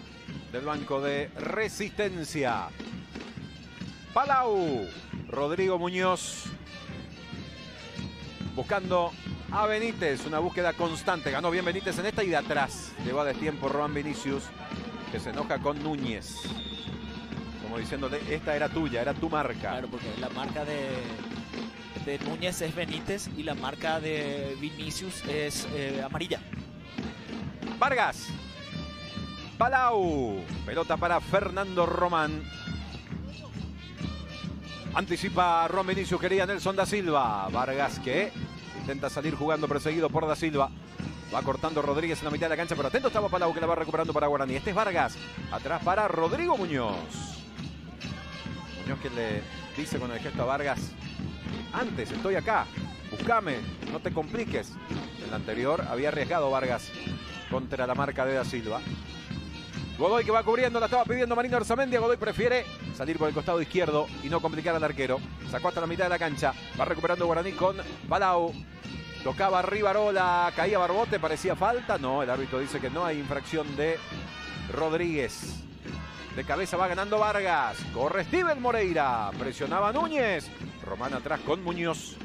del banco de resistencia. Palau, Rodrigo Muñoz buscando a Benítez, una búsqueda constante. Ganó bien Benítez en esta y de atrás llegó a destiempo Roan Vinicius, que se enoja con Núñez, como diciéndole, esta era tuya, era tu marca. Claro, porque la marca de Núñez es Benítez y la marca de Vinicius es amarilla. Vargas, Palau, pelota para Fernando Román. Anticipa Ron Vinicius, quería Nelson da Silva. Vargas que intenta salir jugando perseguido por da Silva. Va cortando Rodríguez en la mitad de la cancha, pero atento estaba Palau, que la va recuperando para Guaraní. Este es Vargas, atrás para Rodrigo Muñoz. Muñoz que le dice con el gesto a Vargas: antes, estoy acá, búscame, no te compliques. En la anterior había arriesgado Vargas contra la marca de da Silva. Godoy que va cubriendo, la estaba pidiendo Marino Arzamendi. Godoy prefiere salir por el costado izquierdo y no complicar al arquero. Sacó hasta la mitad de la cancha. Va recuperando Guaraní con Palau. Tocaba Rivarola, caía Barbote, parecía falta. No, el árbitro dice que no hay infracción de Rodríguez. De cabeza va ganando Vargas. Corre Steven Moreira. Presionaba Núñez. Román atrás con Muñoz.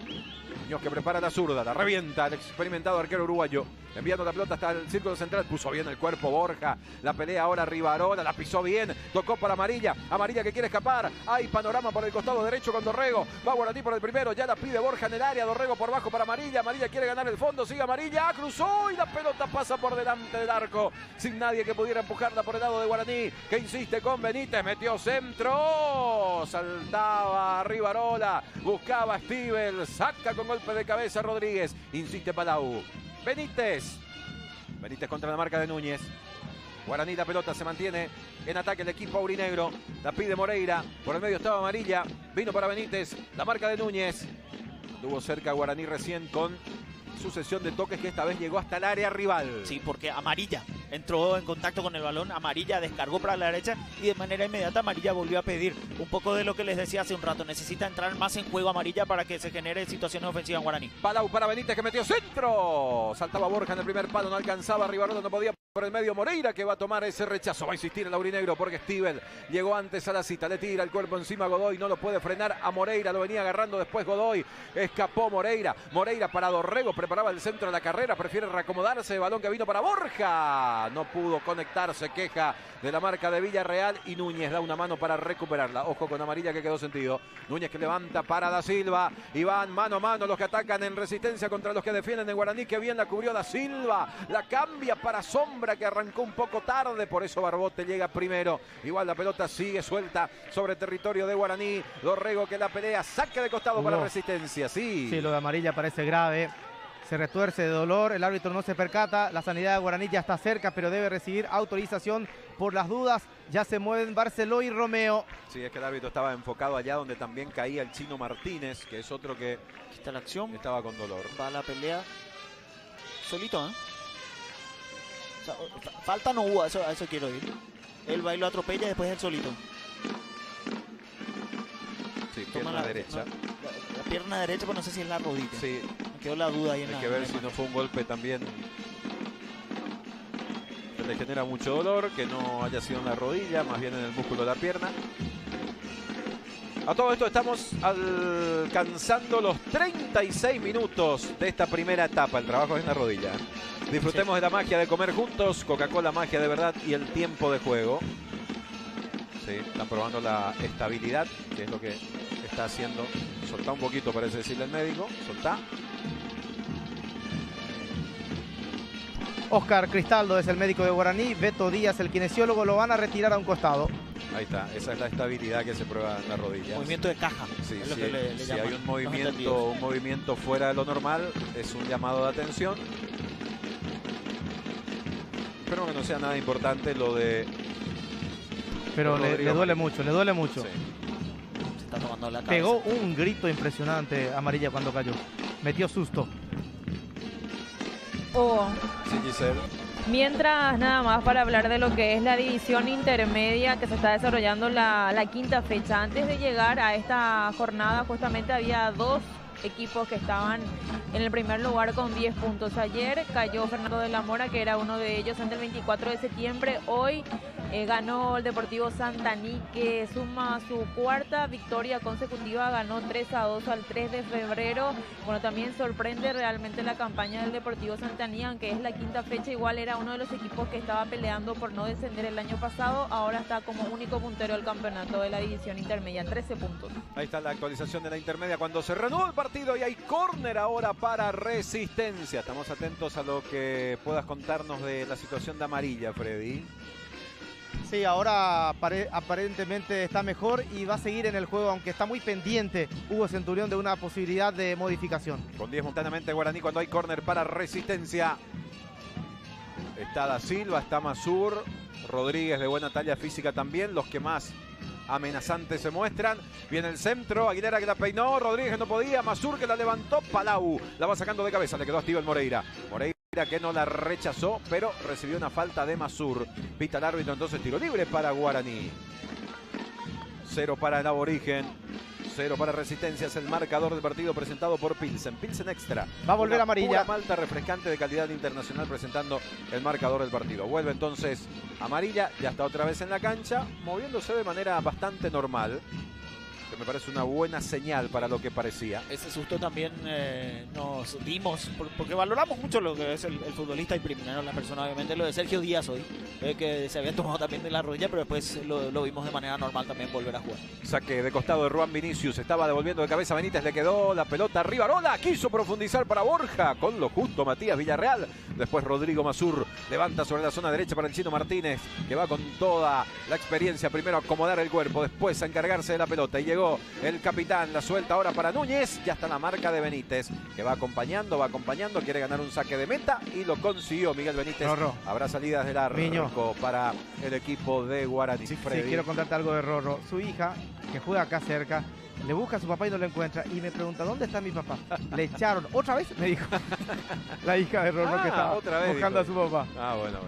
Muñoz que prepara la zurda, la revienta el experimentado arquero uruguayo. Enviando la pelota hasta el círculo central. Puso bien el cuerpo Borja. La pelea ahora Rivarola. La pisó bien. Tocó para Amarilla. Amarilla que quiere escapar. Hay panorama por el costado derecho con Dorrego. Va Guaraní por el primero. Ya la pide Borja en el área. Dorrego por bajo para Amarilla. Amarilla quiere ganar el fondo. Sigue Amarilla. Cruzó y la pelota pasa por delante del arco. Sin nadie que pudiera empujarla por el lado de Guaraní. Que insiste con Benítez. Metió centro. Saltaba Rivarola. Buscaba a Stivel. Saca con golpe de cabeza Rodríguez. Insiste Palau. Benítez contra la marca de Núñez. Guaraní, la pelota se mantiene en ataque el equipo aurinegro. La pide Moreira. Por el medio estaba Amarilla. Vino para Benítez. La marca de Núñez. Tuvo cerca Guaraní recién con sucesión de toques que esta vez llegó hasta el área rival. Sí, porque Amarilla entró en contacto con el balón, amarilla, descargó para la derecha y de manera inmediata amarilla volvió a pedir un poco de lo que les decía hace un rato. Necesita entrar más en juego amarilla para que se genere situaciones ofensivas en Guaraní. Palau para Benítez que metió centro. Saltaba Borja en el primer palo, no alcanzaba. Rivarola no podía por el medio. Moreira que va a tomar ese rechazo. Va a insistir el aurinegro porque Stivel llegó antes a la cita. Le tira el cuerpo encima a Godoy. No lo puede frenar a Moreira. Lo venía agarrando después Godoy. Escapó Moreira. Moreira para Dorrego. Preparaba el centro de la carrera. Prefiere reacomodarse. Balón que vino para Borja. No pudo conectarse. Queja de la marca de Villarreal. Y Núñez da una mano para recuperarla. Ojo con amarilla que quedó sentido. Núñez que levanta para Da Silva. Y van mano a mano los que atacan en resistencia contra los que defienden en Guaraní. Que bien la cubrió Da Silva. La cambia para Sombra que arrancó un poco tarde. Por eso Barbote llega primero. Igual la pelota sigue suelta sobre territorio de Guaraní. Dorrego que la pelea. Saque de costado para resistencia. Sí, lo de amarilla parece grave. Se retuerce de dolor, el árbitro no se percata, la sanidad de Guaraní ya está cerca, pero debe recibir autorización por las dudas. Ya se mueven Barceló y Romeo. Sí, es que el árbitro estaba enfocado allá donde también caía el Chino Martínez, que es otro que Aquí está la acción. Estaba con dolor. Va a la pelea solito, ¿eh? O sea, falta no hubo, a eso quiero ir. Él va y lo atropella y después él solito. Sí, pierna derecha. La pierna derecha, pero no sé si es la rodilla. Sí. Me quedó la duda ahí en Hay que ver si no fue un golpe también que le genera mucho dolor, que no haya sido en la rodilla, más bien en el músculo de la pierna. A todo esto estamos alcanzando los 36 minutos de esta primera etapa. El trabajo es en la rodilla. Disfrutemos de la magia de comer juntos. Coca-Cola, magia de verdad y el tiempo de juego. Sí, están probando la estabilidad, que es lo que está haciendo. Soltá un poquito, parece decirle el médico. Soltá. Oscar Cristaldo es el médico de Guaraní. Beto Díaz, el kinesiólogo, lo van a retirar a un costado. Ahí está, esa es la estabilidad que se prueba en la rodilla. Movimiento de caja. Sí, es lo sí, que le si llaman hay un los movimiento fuera de lo normal, es un llamado de atención. Espero que no sea nada importante lo de... Pero le duele mucho, le duele mucho. Sí. Se está tomando la cabeza. Pegó un grito impresionante amarilla cuando cayó. Metió susto. Sí, Giselle. Mientras, nada más para hablar de lo que es la división intermedia que se está desarrollando la quinta fecha. Antes de llegar a esta jornada, justamente había dos equipos que estaban en el primer lugar con 10 puntos. Ayer cayó Fernando de la Mora, que era uno de ellos, ante el 24 de septiembre. Hoy ganó el Deportivo Santaní, que suma su cuarta victoria consecutiva. Ganó 3-2 al 3 de febrero. Bueno, también sorprende realmente la campaña del Deportivo Santaní, aunque es la quinta fecha. Igual era uno de los equipos que estaba peleando por no descender el año pasado. Ahora está como único puntero del campeonato de la división intermedia, 13 puntos. Ahí está la actualización de la intermedia cuando se reanudó el partido y hay córner ahora para Resistencia. Estamos atentos a lo que puedas contarnos de la situación de amarilla, Freddy. Sí, ahora aparentemente está mejor y va a seguir en el juego, aunque está muy pendiente Hugo Centurión de una posibilidad de modificación. Con 10 montanamente Guaraní cuando hay córner para Resistencia. Está Da Silva, está Masur, Rodríguez de buena talla física también, los que más amenazantes se muestran. Viene el centro, Aguilera que la peinó, Rodríguez no podía, Masur que la levantó, Palau la va sacando de cabeza, le quedó a Stivel Moreira. Moreira que no la rechazó, pero recibió una falta de Masur. Pita el árbitro, entonces tiro libre para Guaraní. 0 para el Aborigen, 0 para Resistencia. Es el marcador del partido presentado por Pilsen. Pilsen Extra. Va a volver una amarilla. Pura malta refrescante de calidad internacional presentando el marcador del partido. Vuelve entonces amarilla, ya está otra vez en la cancha, moviéndose de manera bastante normal. Que me parece una buena señal para lo que parecía. Ese susto también nos dimos, porque valoramos mucho lo que es el futbolista y primero la persona, obviamente, lo de Sergio Díaz hoy, que se había tomado también de la rodilla, pero después lo vimos de manera normal también volver a jugar. Saque de costado de Ruan Vinicius, estaba devolviendo de cabeza Benítez, le quedó la pelota arriba, Rola, quiso profundizar para Borja, con lo justo Matías Villarreal, después Rodrigo Masur levanta sobre la zona derecha para el Chino Martínez, que va con toda la experiencia, primero a acomodar el cuerpo, después a encargarse de la pelota, y llegó el capitán, la suelta ahora para Núñez, ya está la marca de Benítez, que va acompañando, quiere ganar un saque de meta y lo consiguió Miguel Benítez. Rorro. Habrá salidas del arco para el equipo de Guaraní. Sí, quiero contarte algo de Rorro. Su hija, que juega acá cerca, le busca a su papá y no lo encuentra, y me pregunta, ¿dónde está mi papá? Le echaron, ¿otra vez? Me dijo la hija de Rorro que estaba otra vez, buscando dijo. a su papá. Ah, bueno.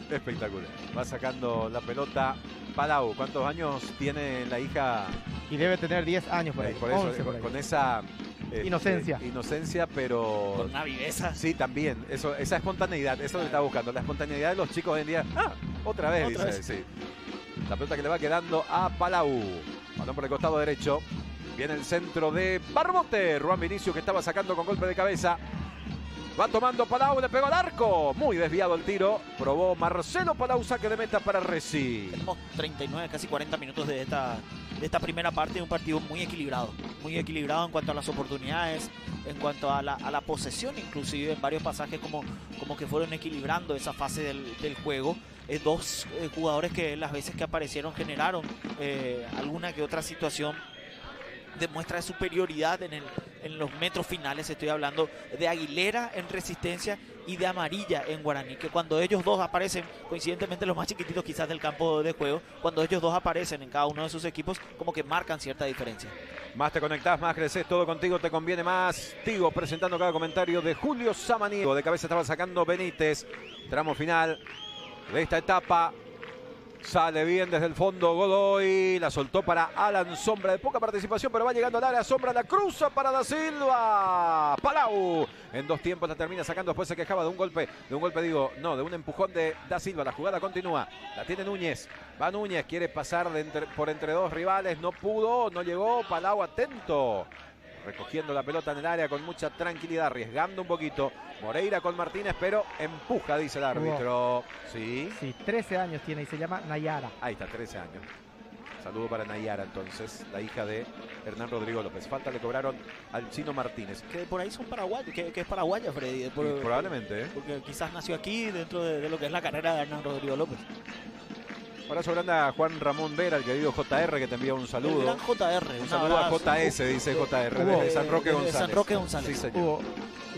Espectacular. Va sacando la pelota Palau. ¿Cuántos años tiene la hija? Y debe tener 10 años por ahí. Por eso, 11 por ahí. con esa Inocencia. Inocencia, pero Con una viveza. sí, también. Esa espontaneidad, eso es lo que está buscando. La espontaneidad de los chicos hoy en día. Otra vez, Otra dice. vez. Sí. La pelota que le va quedando a Palau. Balón por el costado derecho. Viene el centro de Barbote. Ruan Vinicius que estaba sacando con golpe de cabeza. Va tomando Palau, le pegó al arco. Muy desviado el tiro. Probó Marcelo Palau, saque de meta para Reci. Tenemos 39, casi 40 minutos de esta primera parte de un partido muy equilibrado. Muy equilibrado en cuanto a las oportunidades, en cuanto a la posesión, inclusive en varios pasajes como que fueron equilibrando esa fase del juego. Dos jugadores que las veces que aparecieron generaron alguna que otra situación de muestra de superioridad en los metros finales. Estoy hablando de Aguilera en Resistencia y de Amarilla en Guaraní, que cuando ellos dos aparecen, coincidentemente los más chiquititos quizás del campo de juego, cuando ellos dos aparecen en cada uno de sus equipos, como que marcan cierta diferencia. Más te conectás, más creces, todo contigo te conviene más. Tigo presentando cada comentario de Julio Samaniego. De cabeza estaba sacando Benítez. Tramo final de esta etapa. Sale bien desde el fondo Godoy, la soltó para Alan Sombra, de poca participación, pero va llegando al área. Sombra la cruza para Da Silva. Palau en 2 tiempos la termina sacando, después se quejaba de un golpe de un empujón de Da Silva. La jugada continúa, la tiene Núñez, va Núñez, quiere pasar por entre 2 rivales, no pudo, no llegó. Palau atento, recogiendo la pelota en el área con mucha tranquilidad, arriesgando un poquito. Moreira con Martínez, pero empuja, dice el árbitro. Sí. Sí, 13 años tiene y se llama Nayara. Ahí está, 13 años. Saludo para Nayara, entonces, la hija de Hernán Rodrigo López. Falta le cobraron al Chino Martínez. Que por ahí son paraguayos, que es paraguaya, Freddy. Probablemente, ¿eh? Porque quizás nació aquí dentro de lo que es la carrera de Hernán Rodrigo López. Abrazo grande a Juan Ramón Vera, el querido JR, que te envía un saludo. El gran JR. Un saludo a JS, dice JR, desde San Roque desde González. San Roque González. Sí, señor. Hugo,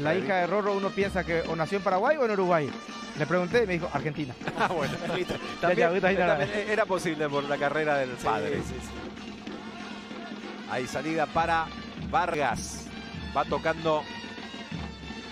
la hija de Rorro, uno piensa que o nació en Paraguay o en Uruguay. Le pregunté y me dijo Argentina. Ah, bueno. También era posible por la carrera del padre. Sí. Hay salida para Vargas. Va tocando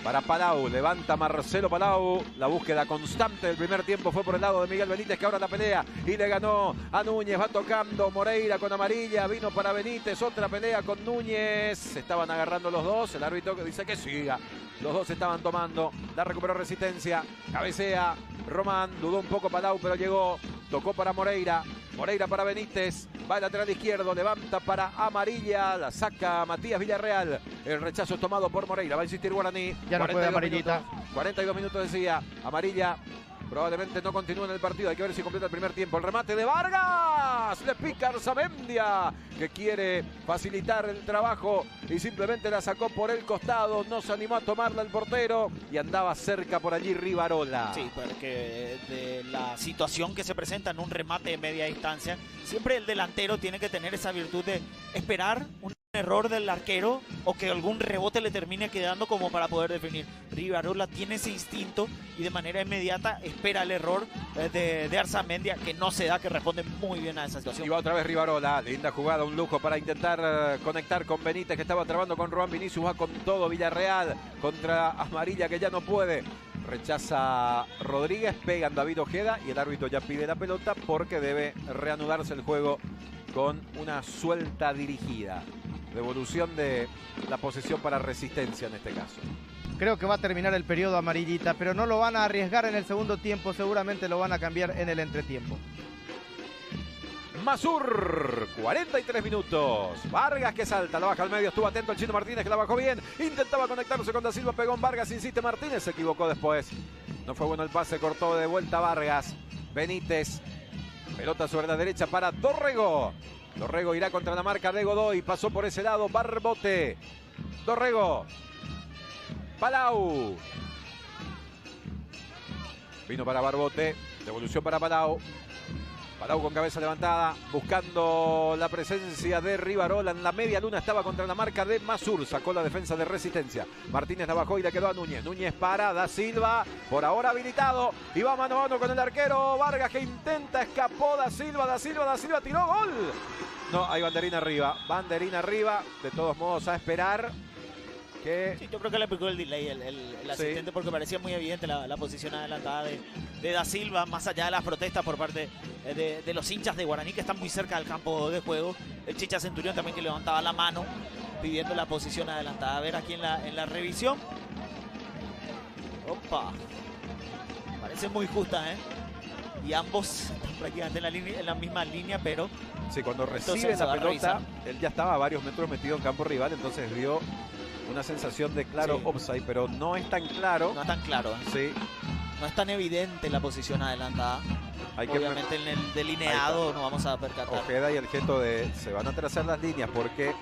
para Palau. Levanta Marcelo Palau. La búsqueda constante del primer tiempo fue por el lado de Miguel Benítez, que ahora la pelea y le ganó a Núñez. Va tocando Moreira con Amarilla. Vino para Benítez. Otra pelea con Núñez. Se estaban agarrando los dos. El árbitro dice que siga. Los dos estaban tomando. La recuperó Resistencia. Cabecea Román. Dudó un poco Palau, pero llegó. Tocó para Moreira. Moreira para Benítez. Va el lateral izquierdo. Levanta para Amarilla. La saca Matías Villarreal. El rechazo es tomado por Moreira. Va a insistir Guaraní. Ya no puede Amarillita. 42 minutos decía. Amarilla probablemente no continúa en el partido. Hay que ver si completa el primer tiempo. El remate de Vargas. Le pica Arzamendia, que quiere facilitar el trabajo y simplemente la sacó por el costado. No se animó a tomarla el portero y andaba cerca por allí Rivarola. Sí, porque de la situación que se presenta en un remate de media distancia, siempre el delantero tiene que tener esa virtud de esperar un error del arquero o que algún rebote le termine quedando como para poder definir. Rivarola tiene ese instinto y de manera inmediata espera el error de Arzamendia, que no se da, que responde muy bien a esa situación. Y va otra vez Rivarola, linda jugada, un lujo para intentar conectar con Benítez, que estaba trabando con Ruan Vinicius. Va con todo Villarreal contra Amarilla, que ya no puede. Rechaza Rodríguez, pegan David Ojeda y el árbitro ya pide la pelota porque debe reanudarse el juego con una suelta dirigida. Devolución de la posesión para Resistencia en este caso. Creo que va a terminar el periodo Amarillita, pero no lo van a arriesgar en el segundo tiempo, seguramente lo van a cambiar en el entretiempo. Masur, 43 minutos. Vargas que salta, la baja al medio, estuvo atento el Chino Martínez, que la bajó bien. Intentaba conectarse con Da Silva, pegó en Vargas, insiste Martínez, se equivocó después. No fue bueno el pase, cortó de vuelta Vargas. Benítez, pelota sobre la derecha para Dorrego. Dorrego irá contra la marca de Godoy, pasó por ese lado Barbote. Dorrego. Palau. Vino para Barbote, devolución para Palau. Palau con cabeza levantada, buscando la presencia de Rivarola. En la media luna estaba contra la marca de Masur. Sacó la defensa de Resistencia. Martínez la bajó y le quedó a Núñez. Núñez para Da Silva, por ahora habilitado. Y va mano a mano con el arquero Vargas, que intenta, escapó Da Silva, tiró gol. No, hay banderina arriba. Banderina arriba. De todos modos, a esperar que Sí, yo creo que le aplicó el delay el asistente porque parecía muy evidente la posición adelantada de Da Silva, más allá de las protestas por parte de los hinchas de Guaraní que están muy cerca del campo de juego. El Chicha Centurión también que levantaba la mano pidiendo la posición adelantada. A ver aquí en la revisión. Opa. Parece muy justa, ¿eh? Y ambos están prácticamente en la misma línea, pero sí, cuando entonces recibe se va la a pelota, revisar. él ya estaba a varios metros metido en campo rival, entonces vio una sensación de claro Sí. offside, pero no es tan claro. no es tan claro, ¿eh? Sí, No es tan evidente la posición adelantada. hay que Obviamente en el delineado no vamos a percatar. Ojeda y el gesto de se van a trazar las líneas porque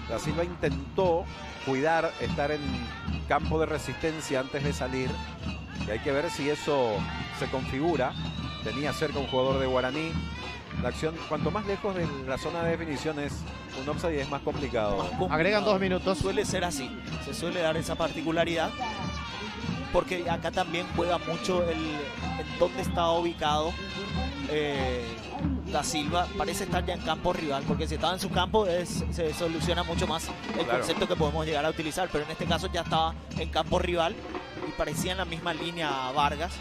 Da Silva intentó cuidar, estar en campo de resistencia antes de salir, y hay que ver si eso se configura. Tenía cerca un jugador de Guaraní. La acción, cuanto más lejos de la zona de definición es un offside, es más complicado. Más complicado. Agregan 2 minutos. Suele ser así, se suele dar esa particularidad, porque acá también juega mucho en dónde está ubicado Da Silva. Parece estar ya en campo rival, porque si estaba en su campo se soluciona mucho más el Claro. concepto que podemos llegar a utilizar, pero en este caso ya estaba en campo rival y parecía en la misma línea a Vargas,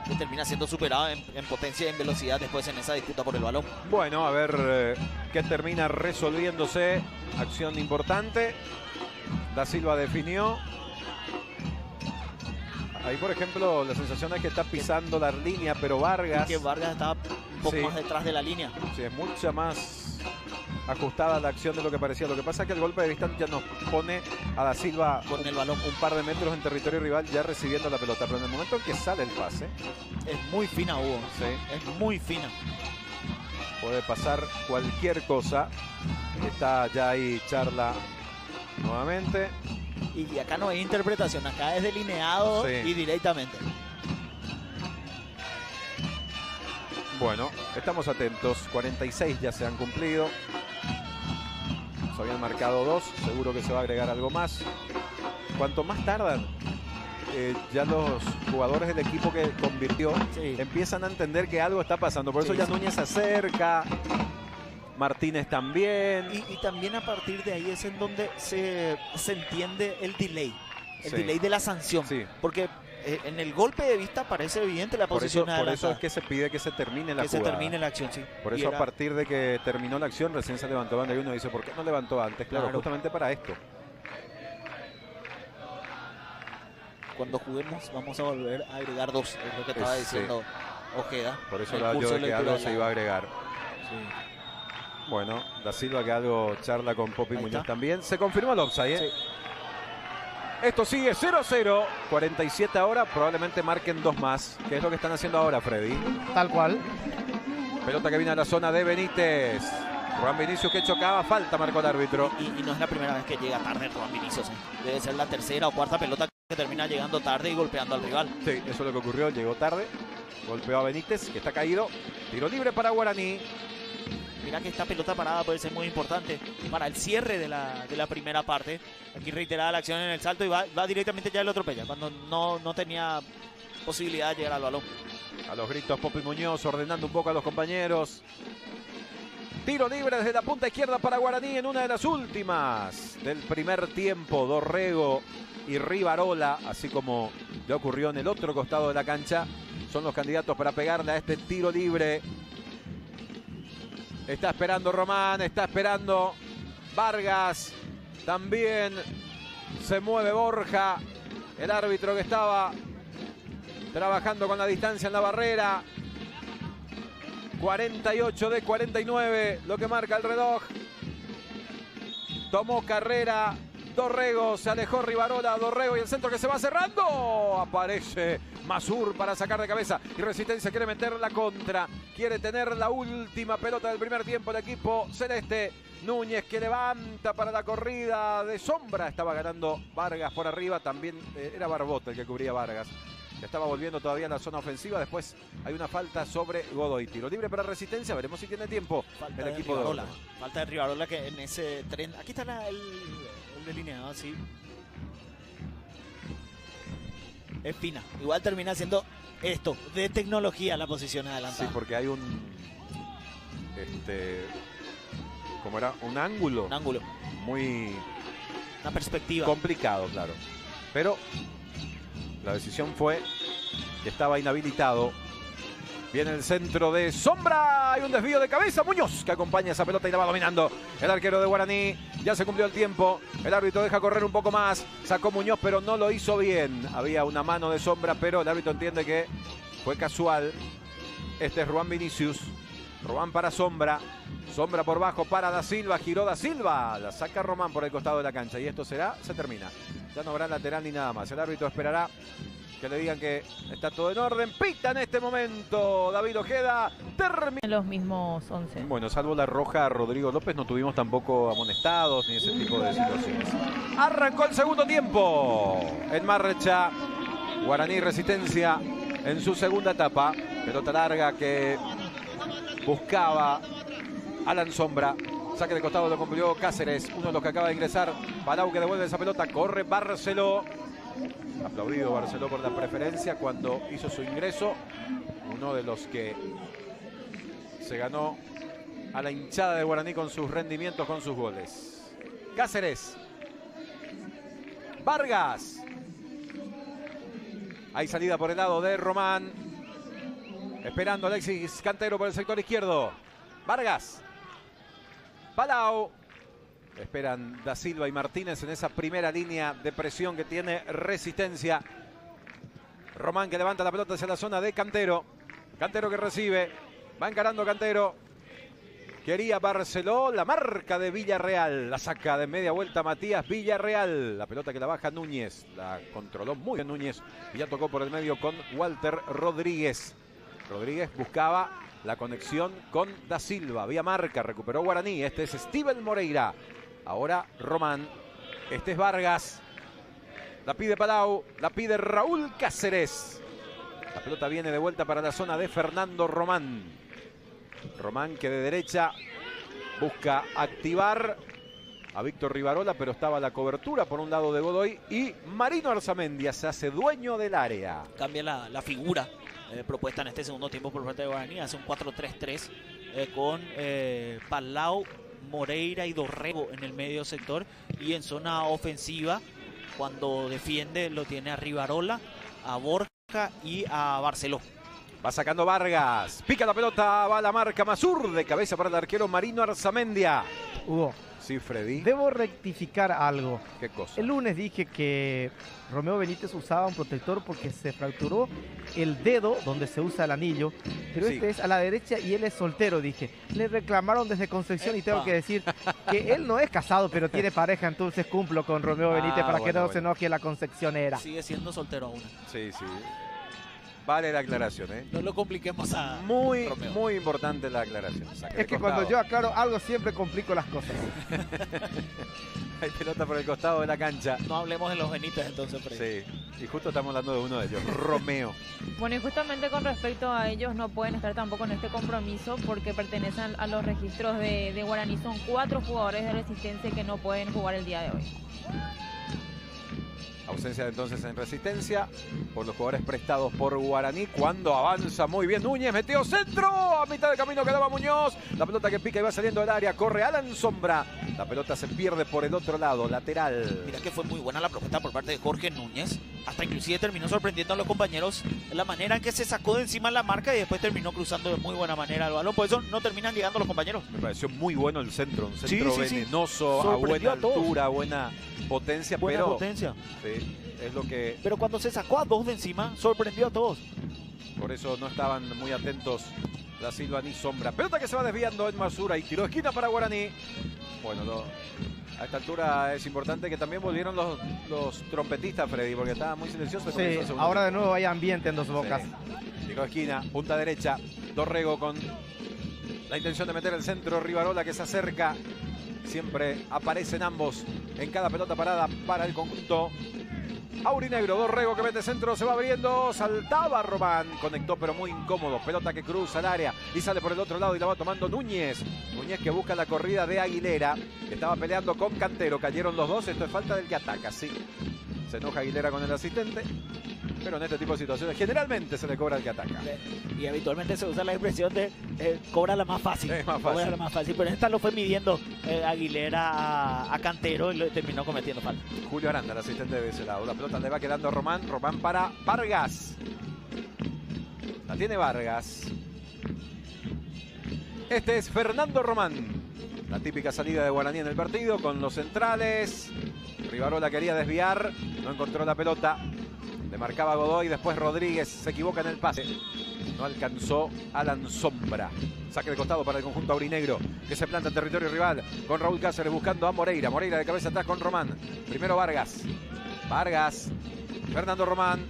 que termina siendo superado en potencia y en velocidad después en esa disputa por el balón. Bueno, a ver qué termina resolviéndose. Acción importante. Da Silva definió. Ahí, por ejemplo, la sensación es que está pisando la línea, pero Vargas, Que Vargas estaba un poco Sí. más detrás de la línea. sí, es mucha más ajustada la acción de lo que parecía. Lo que pasa es que el golpe de vista ya nos pone a Da Silva Con el balón. un par de metros en territorio rival ya recibiendo la pelota. Pero en el momento en que sale el pase, Es muy fina, Hugo. sí, Es muy fina. puede pasar cualquier cosa. Está ya ahí Charla nuevamente. Y acá no hay interpretación, acá es delineado Sí. y directamente. Bueno, estamos atentos. 46 ya se han cumplido. Se habían marcado 2. Seguro que se va a agregar algo más. Cuanto más tardan, ya los jugadores del equipo que convirtió Sí. empiezan a entender que algo está pasando. Por eso Sí, ya sí. Núñez se acerca. Martínez también. Y también a partir de ahí es en donde se entiende el delay. El Sí. delay de la sanción. Sí. Porque en el golpe de vista parece evidente la Por posición eso adelantada. es que se pide que se termine la que se jugada. termine la acción, sí. Por Y eso era- a partir de que terminó la acción recién se levantó banda y uno dice, ¿por qué no levantó antes? Claro, Claro. justamente para esto. cuando juguemos vamos a volver a agregar 2, es lo que estaba Sí. diciendo Ojeda. Por eso en el hablaba yo curso de que lectura algo se iba a agregar. Sí. Bueno, Da Silva que algo charla con Popi Ahí Muñoz está. también. Se confirmó el offside, ¿eh? Sí. Esto sigue 0-0. 47 ahora, probablemente marquen 2 más. ¿Qué es lo que están haciendo ahora, Freddy? Tal cual. Pelota que viene a la zona de Benítez. Juan Vinicius que chocaba, falta marcó el árbitro. Y no es la primera vez que llega tarde Juan Vinicius. Debe ser la tercera o cuarta pelota que termina llegando tarde y golpeando al rival. Sí, eso es lo que ocurrió, llegó tarde. Golpeó a Benítez, que está caído. Tiro libre para Guaraní. Mira que esta pelota parada puede ser muy importante para el cierre de la primera parte. Aquí reiterada la acción en el salto y va directamente ya el otro pella, cuando no tenía posibilidad de llegar al balón. A los gritos Popi Muñoz ordenando un poco a los compañeros. Tiro libre desde la punta izquierda para Guaraní en una de las últimas del primer tiempo. Dorrego y Rivarola, así como ya ocurrió en el otro costado de la cancha, son los candidatos para pegarle a este tiro libre. Está esperando Román, está esperando Vargas. También se mueve Borja, el árbitro que estaba trabajando con la distancia en la barrera. 48 de 49, lo que marca el reloj. Tomó carrera Dorrego, se alejó Rivarola, Dorrego y el centro que se va cerrando. Aparece Masur para sacar de cabeza y Resistencia quiere meter la contra. Quiere tener la última pelota del primer tiempo el equipo celeste. Núñez que levanta para la corrida de sombra. Estaba ganando Vargas por arriba, también era Barbota el que cubría Vargas. Estaba volviendo todavía a la zona ofensiva. Después hay una falta sobre Godoy. Tiro libre para Resistencia. Veremos si tiene tiempo Falta el de equipo de Rivarola. Orto. Falta de Rivarola que en ese tren. Aquí está el delineado, sí. Es fina. Igual termina siendo esto, de tecnología la posición adelantada. Sí, porque hay un... ¿cómo era? Un ángulo Un ángulo. muy una perspectiva. Complicado, claro. Pero la decisión fue que estaba inhabilitado. Viene el centro de Sombra. Hay un desvío de cabeza. Muñoz que acompaña esa pelota y la va dominando el arquero de Guaraní. Ya se cumplió el tiempo. El árbitro deja correr un poco más. Sacó Muñoz, pero no lo hizo bien. Había una mano de Sombra, pero el árbitro entiende que fue casual. Este es Ruan Vinicius. Román para Sombra. Sombra por bajo para Da Silva. Giró Da Silva. La saca Román por el costado de la cancha. Y esto se termina. Ya no habrá lateral ni nada más. El árbitro esperará que le digan que está todo en orden. Pita en este momento David Ojeda. Termina. Los mismos 11. Bueno, salvo la roja a Rodrigo López, no tuvimos tampoco amonestados ni ese tipo de situaciones. Arrancó el segundo tiempo. En marcha. Guaraní Resistencia en su segunda etapa. Pelota larga que buscaba Alan Sombra. Saque de costado lo cumplió Cáceres. Uno de los que acaba de ingresar. Palau que devuelve esa pelota. Corre Barceló. Aplaudido Barceló por la preferencia cuando hizo su ingreso. Uno de los que se ganó a la hinchada de Guaraní con sus rendimientos, con sus goles. Cáceres. Vargas. Hay salida por el lado de Román. Esperando Alexis Cantero por el sector izquierdo. Vargas. Palau. Esperan Da Silva y Martínez en esa primera línea de presión que tiene Resistencia. Román que levanta la pelota hacia la zona de Cantero. Cantero que recibe. Va encarando Cantero. Quería Barceló. La marca de Villarreal. La saca de media vuelta Matías Villarreal. La pelota que la baja Núñez. La controló muy bien Núñez. Y ya tocó por el medio con Walter Rodríguez. Rodríguez buscaba la conexión con Da Silva. Vía marca. Recuperó Guaraní. Este es Steven Moreira. Ahora Román. Este es Vargas. La pide Palau. La pide Raúl Cáceres. La pelota viene de vuelta para la zona de Fernando Román. Román que de derecha busca activar a Víctor Rivarola, pero estaba la cobertura por un lado de Godoy. Y Marino Arzamendia se hace dueño del área. Cambia la figura propuesta en este segundo tiempo por parte de Guaraní. Hace un 4-3-3 con Palau, Moreira y Dorrego en el medio sector, y en zona ofensiva cuando defiende lo tiene a Rivarola, a Borja y a Barceló. Va sacando Vargas, pica la pelota, va la marca Masur, de cabeza para el arquero Marino Arzamendia. Hugo, sí, Freddy. debo rectificar algo. ¿Qué cosa? El lunes dije que Romeo Benítez usaba un protector porque se fracturó el dedo donde se usa el anillo, pero Sí. este es a la derecha y él es soltero, dije. Le reclamaron desde Concepción y tengo Epa. que decir que él no es casado, pero tiene pareja, entonces cumplo con Romeo Benítez para que bueno, no bueno. se enoje la Concepcionera. Sigue siendo soltero aún. Sí, sí. Vale la aclaración, ¿eh? No lo compliquemos a Muy, Romeo. muy importante la aclaración. Saque de Es que costado. cuando yo aclaro algo siempre complico las cosas. Hay pelota por el costado de la cancha. No hablemos de los Benítez entonces, Freddy. Sí, y justo estamos hablando de uno de ellos, Romeo. Bueno, y justamente con respecto a ellos no pueden estar tampoco en este compromiso porque pertenecen a los registros de Guaraní. Son 4 jugadores de Resistencia que no pueden jugar el día de hoy. Ausencia entonces en Resistencia por los jugadores prestados por Guaraní. Cuando avanza muy bien Núñez, metió centro. A mitad de camino quedaba Muñoz. La pelota que pica y va saliendo del área. Corre Alan Sombra. La pelota se pierde por el otro lado, lateral. Mira que fue muy buena la propuesta por parte de Jorge Núñez. Hasta inclusive terminó sorprendiendo a los compañeros la manera en que se sacó de encima la marca y después terminó cruzando de muy buena manera el balón. Por eso no terminan llegando los compañeros. Me pareció muy bueno el centro. Un centro Sí, sí, sí. venenoso, a Sorprendió buena a todos. altura, buena potencia. Buena pero potencia. sí, es lo que... Pero cuando se sacó a 2 de encima, sorprendió a todos. Por eso no estaban muy atentos Da Silva ni Sombra. Pelota que se va desviando en Masura y tiro de esquina para Guaraní. Bueno, a esta altura es importante que también volvieron los trompetistas, Freddy, porque estaba muy silencioso. Sí, ahora de nuevo hay ambiente en Dos Bocas. Sí. Tiro de esquina, punta derecha, Dorrego con la intención de meter el centro. Rivarola que se acerca. Siempre aparecen ambos en cada pelota parada para el conjunto aurinegro. Dorrego que mete centro, se va abriendo, saltaba Román, conectó pero muy incómodo. Pelota que cruza el área y sale por el otro lado y la va tomando Núñez. Núñez que busca la corrida de Aguilera, que estaba peleando con Cantero. Cayeron los dos, esto es falta del que ataca, sí. Se enoja Aguilera con el asistente. Pero en este tipo de situaciones generalmente se le cobra al que ataca. Y habitualmente se usa la expresión de cobra la más fácil. Es más fácil. Cobra la más fácil. Pero en esta lo fue midiendo Aguilera a Cantero y lo terminó cometiendo falta. Julio Aranda, el asistente de ese lado. La pelota le va quedando a Román. Román para Vargas. La tiene Vargas. Este es Fernando Román. La típica salida de Guaraní en el partido con los centrales. Rivarola quería desviar. No encontró la pelota. Le marcaba Godoy. Después Rodríguez se equivoca en el pase. No alcanzó Alan Sombra. Saque de costado para el conjunto aurinegro que se planta en territorio rival con Raúl Cáceres buscando a Moreira. Moreira de cabeza atrás con Román. Primero Vargas. Vargas. Fernando Román.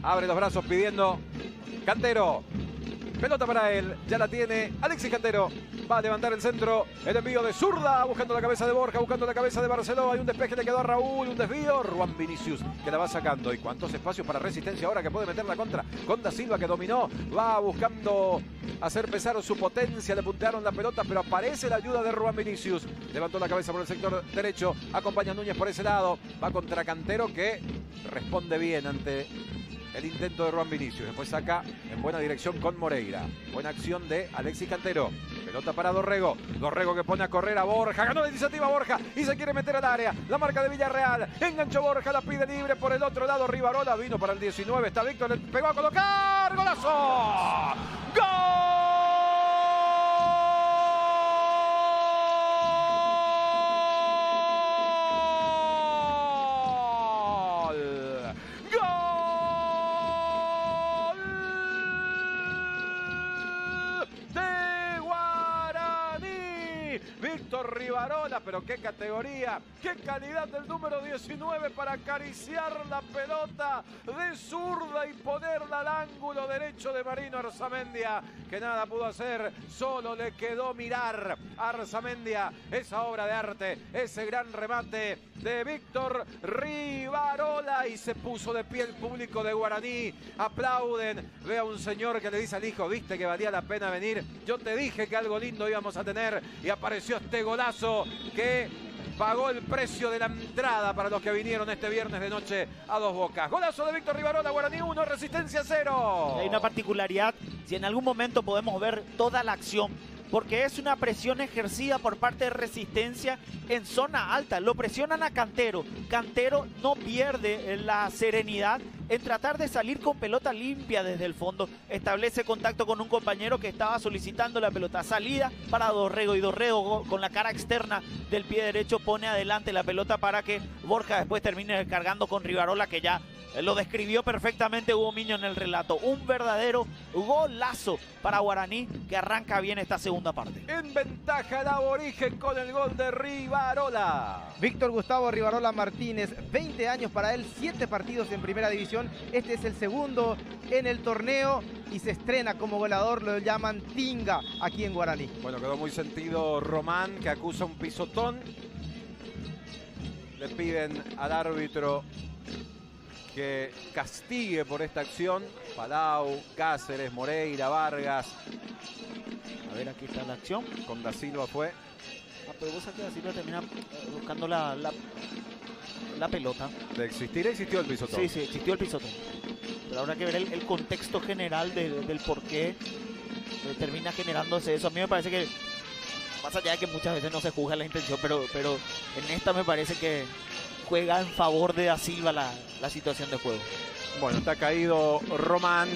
Abre los brazos pidiendo Cantero. Pelota para él. Ya la tiene Alexis Cantero. Va a levantar el centro. El envío de zurda. Buscando la cabeza de Borja. Buscando la cabeza de Barceló. Hay un despeje. Le quedó a Raúl. Un desvío. Juan Vinicius que la va sacando. Y cuántos espacios para Resistencia ahora que puede meter la contra. Con Da Silva que dominó. Va buscando hacer pesar su potencia. Le puntearon la pelota. Pero aparece la ayuda de Juan Vinicius. Levantó la cabeza por el sector derecho. Acompaña a Núñez por ese lado. Va contra Cantero que responde bien ante el intento de Juan Vinicius. Después saca en buena dirección con Moreira. Buena acción de Alexis Cantero. Pelota para Dorrego. Dorrego que pone a correr a Borja. Ganó la iniciativa Borja y se quiere meter al área. La marca de Villarreal. Enganchó Borja. La pide libre por el otro lado. Rivarola vino para el 19. Está Víctor. Le pegó a colocar. ¡Golazo! ¡Gol! Víctor Rivarola, pero qué categoría, qué calidad del número 19 para acariciar la pelota de zurda y ponerla al ángulo derecho de Marino Arzamendia, que nada pudo hacer, solo le quedó mirar a Arzamendia esa obra de arte, ese gran remate de Víctor Rivarola y se puso de pie el público de Guaraní. Aplauden, ve a un señor que le dice al hijo, viste que valía la pena venir, yo te dije que algo lindo íbamos a tener y apareció este golazo que pagó el precio de la entrada para los que vinieron este viernes de noche a Dos Bocas. Golazo de Víctor Rivarola, Guaraní 1, Resistencia 0. Hay una particularidad, si en algún momento podemos ver toda la acción, porque es una presión ejercida por parte de Resistencia en zona alta. Lo presionan a Cantero. Cantero no pierde la serenidad en tratar de salir con pelota limpia desde el fondo. Establece contacto con un compañero que estaba solicitando la pelota. Salida para Dorrego y Dorrego con la cara externa del pie derecho pone adelante la pelota para que Borja después termine cargando con Rivarola, que ya lo describió perfectamente Hugo Miño en el relato. Un verdadero golazo para Guaraní que arranca bien esta segunda parte. En ventaja el aborigen con el gol de Rivarola. Víctor Gustavo Rivarola Martínez, 20 años para él, 7 partidos en primera división. Este es el segundo en el torneo y se estrena como goleador, lo llaman Tinga aquí en Guaraní. Bueno, quedó muy sentido Román, que acusa un pisotón. Le piden al árbitro que castigue por esta acción. Palau, Cáceres, Moreira, Vargas. A ver, aquí está la acción. Con Da Silva fue. Pero vos sabés que Da Silva termina buscando la pelota. De existir, existió el pisotón. Sí, existió el pisotón. Pero habrá que ver el contexto general del por qué termina generándose eso. A mí me parece que, más allá de que muchas veces no se juzga la intención, pero en esta me parece que juega en favor de Da Silva la situación de juego. Bueno, está caído Román.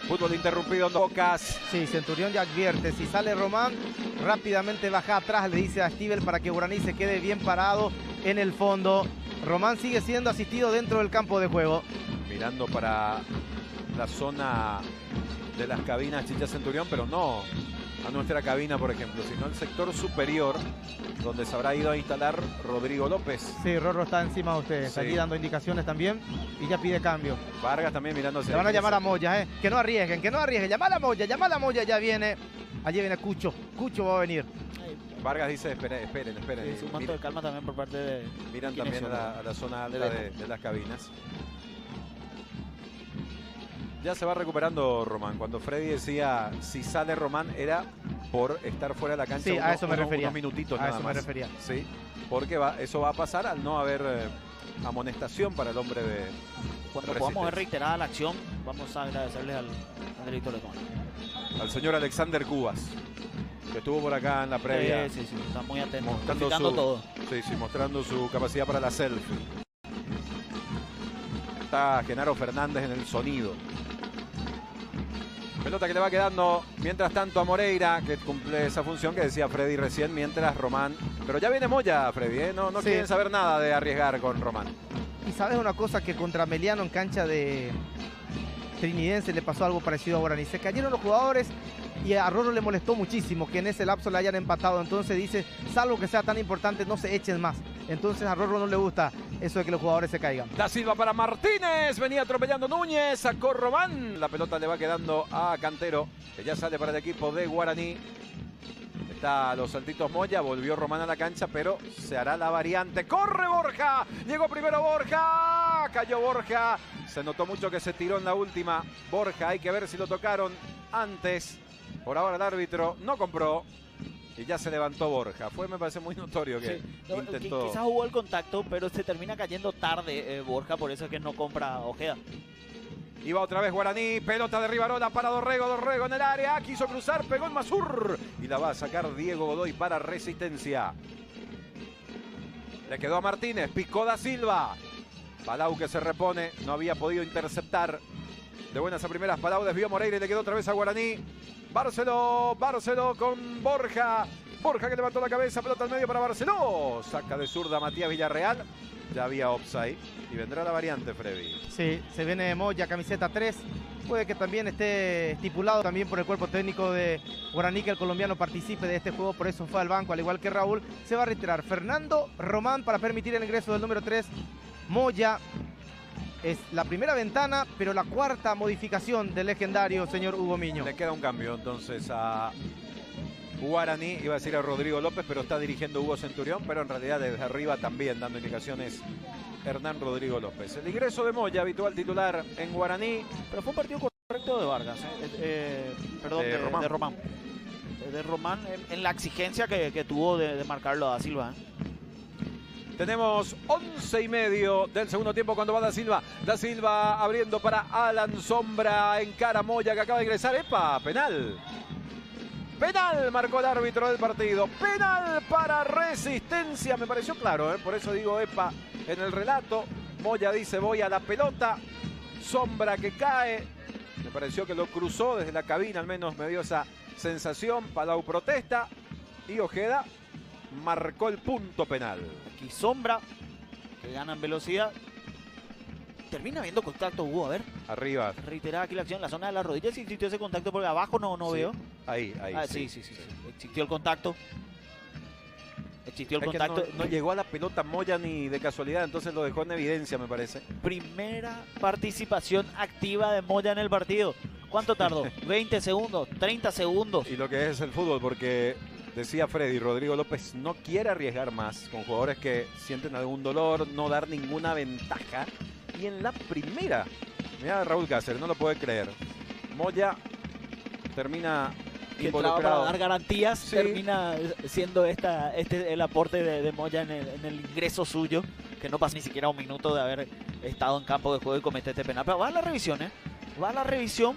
Fútbol interrumpido en Dos Bocas. Sí, Centurión ya advierte, si sale Román, rápidamente baja atrás, le dice a Stivel para que Guaraní se quede bien parado en el fondo. Román sigue siendo asistido dentro del campo de juego. Mirando para la zona de las cabinas Chicha Centurión, pero no a nuestra cabina, por ejemplo, sino el sector superior, donde se habrá ido a instalar Rodrigo López. Sí, Rorro está encima de ustedes, Sí. aquí dando indicaciones también y ya pide cambio. Vargas también mirándose. Le van a llamar a Moya, que no arriesguen, llama a la Moya, ya viene. Allí viene Cucho va a venir. Vargas dice, esperen. Es un manto de calma también por parte de... Miran ¿quiénes también son? a la zona alta de las cabinas. Ya se va recuperando Román. Cuando Freddy decía si sale Román era por estar fuera de la cancha. Sí, a eso me refería. Unos minutitos A nada eso más. me refería. Sí, porque eso va a pasar al no haber amonestación para el hombre cuando podamos ver reiterada la acción, vamos a agradecerles al director de cámara. Al señor Alexander Cubas, que estuvo por acá en la previa. Sí, está muy atento, mostrando todo. Sí, mostrando su capacidad para la selfie. Está Genaro Fernández en el sonido. Pelota que le va quedando, mientras tanto, a Moreira, que cumple esa función que decía Freddy recién, mientras Román... Pero ya viene Moya, Freddy, ¿eh? No Sí. quieren saber nada de arriesgar con Román. Y sabes una cosa, que contra Meliano en cancha de Trinidense le pasó algo parecido a Guaraní. Se cayeron los jugadores y a Rorro le molestó muchísimo que en ese lapso le hayan empatado. Entonces dice, salvo que sea tan importante, no se echen más. Entonces a Rorro no le gusta eso de que los jugadores se caigan. Da Silva para Martínez, venía atropellando Núñez, sacó Román. La pelota le va quedando a Cantero, que ya sale para el equipo de Guaraní. Está a los saltitos Moya, volvió Román a la cancha, pero se hará la variante. ¡Corre Borja! Llegó primero Borja, cayó Borja. Se notó mucho que se tiró en la última. Borja, hay que ver si lo tocaron antes. Por ahora el árbitro no compró. Y ya se levantó Borja. Me parece muy notorio que intentó... Quizás hubo el contacto, pero se termina cayendo tarde Borja, por eso es que no compra Ojeda. Iba otra vez Guaraní, pelota de Rivarola para Dorrego en el área, quiso cruzar, pegó en Mazur y la va a sacar Diego Godoy para Resistencia. Le quedó a Martínez, picó Da Silva. Palau que se repone, no había podido interceptar. De buenas a primeras, Palau desvió Moreira y le quedó otra vez a Guaraní. Barceló con Borja. Borja que levantó la cabeza, pelota al medio para Barceló. Saca de zurda Matías Villarreal. Ya había offside y vendrá la variante, Freddy. Sí, se viene Moya, camiseta 3. Puede que también esté estipulado también por el cuerpo técnico de Guaraní que el colombiano participe de este juego, por eso fue al banco, al igual que Raúl. Se va a retirar Fernando Román para permitir el ingreso del número 3, Moya. Es la primera ventana, pero la cuarta modificación del legendario señor Hugo Miño. Le queda un cambio entonces a Guaraní, iba a decir a Rodrigo López, pero está dirigiendo Hugo Centurión, pero en realidad desde arriba también dando indicaciones Hernán Rodrigo López. El ingreso de Moya, habitual titular en Guaraní. Pero fue un partido correcto de Vargas, perdón, de Román. De Román en la exigencia que tuvo de marcarlo a Da Silva. Tenemos 11:30 del segundo tiempo cuando va Da Silva. Da Silva abriendo para Alan Sombra, encara Moya que acaba de ingresar. ¡Epa! Penal. Penal marcó el árbitro del partido. Penal para Resistencia. Me pareció claro, por eso digo epa en el relato. Moya dice voy a la pelota. Sombra que cae. Me pareció que lo cruzó desde la cabina, al menos me dio esa sensación. Palau protesta y Ojeda marcó el punto penal. Aquí Sombra, que gana en velocidad. Termina habiendo contacto, Hugo, a ver. Arriba. Reiterada aquí la acción, en la zona de las rodillas, si existió ese contacto, porque abajo no Sí. veo. Ahí. Sí. Existió el contacto. Existió el contacto. Que no llegó a la pelota Moya ni de casualidad, entonces lo dejó en evidencia, me parece. Primera participación activa de Moya en el partido. ¿Cuánto tardó? 20 segundos, 30 segundos. Y lo que es el fútbol, porque decía Freddy, Rodrigo López no quiere arriesgar más con jugadores que sienten algún dolor, no dar ninguna ventaja. Y en la primera, mira Raúl Cáceres, no lo puede creer. Moya termina Que entraba para involucrado. dar garantías, Sí. termina siendo el aporte de Moya en el ingreso suyo, que no pasa ni siquiera un minuto de haber estado en campo de juego y comete este penal. Pero va a la revisión, va a la revisión,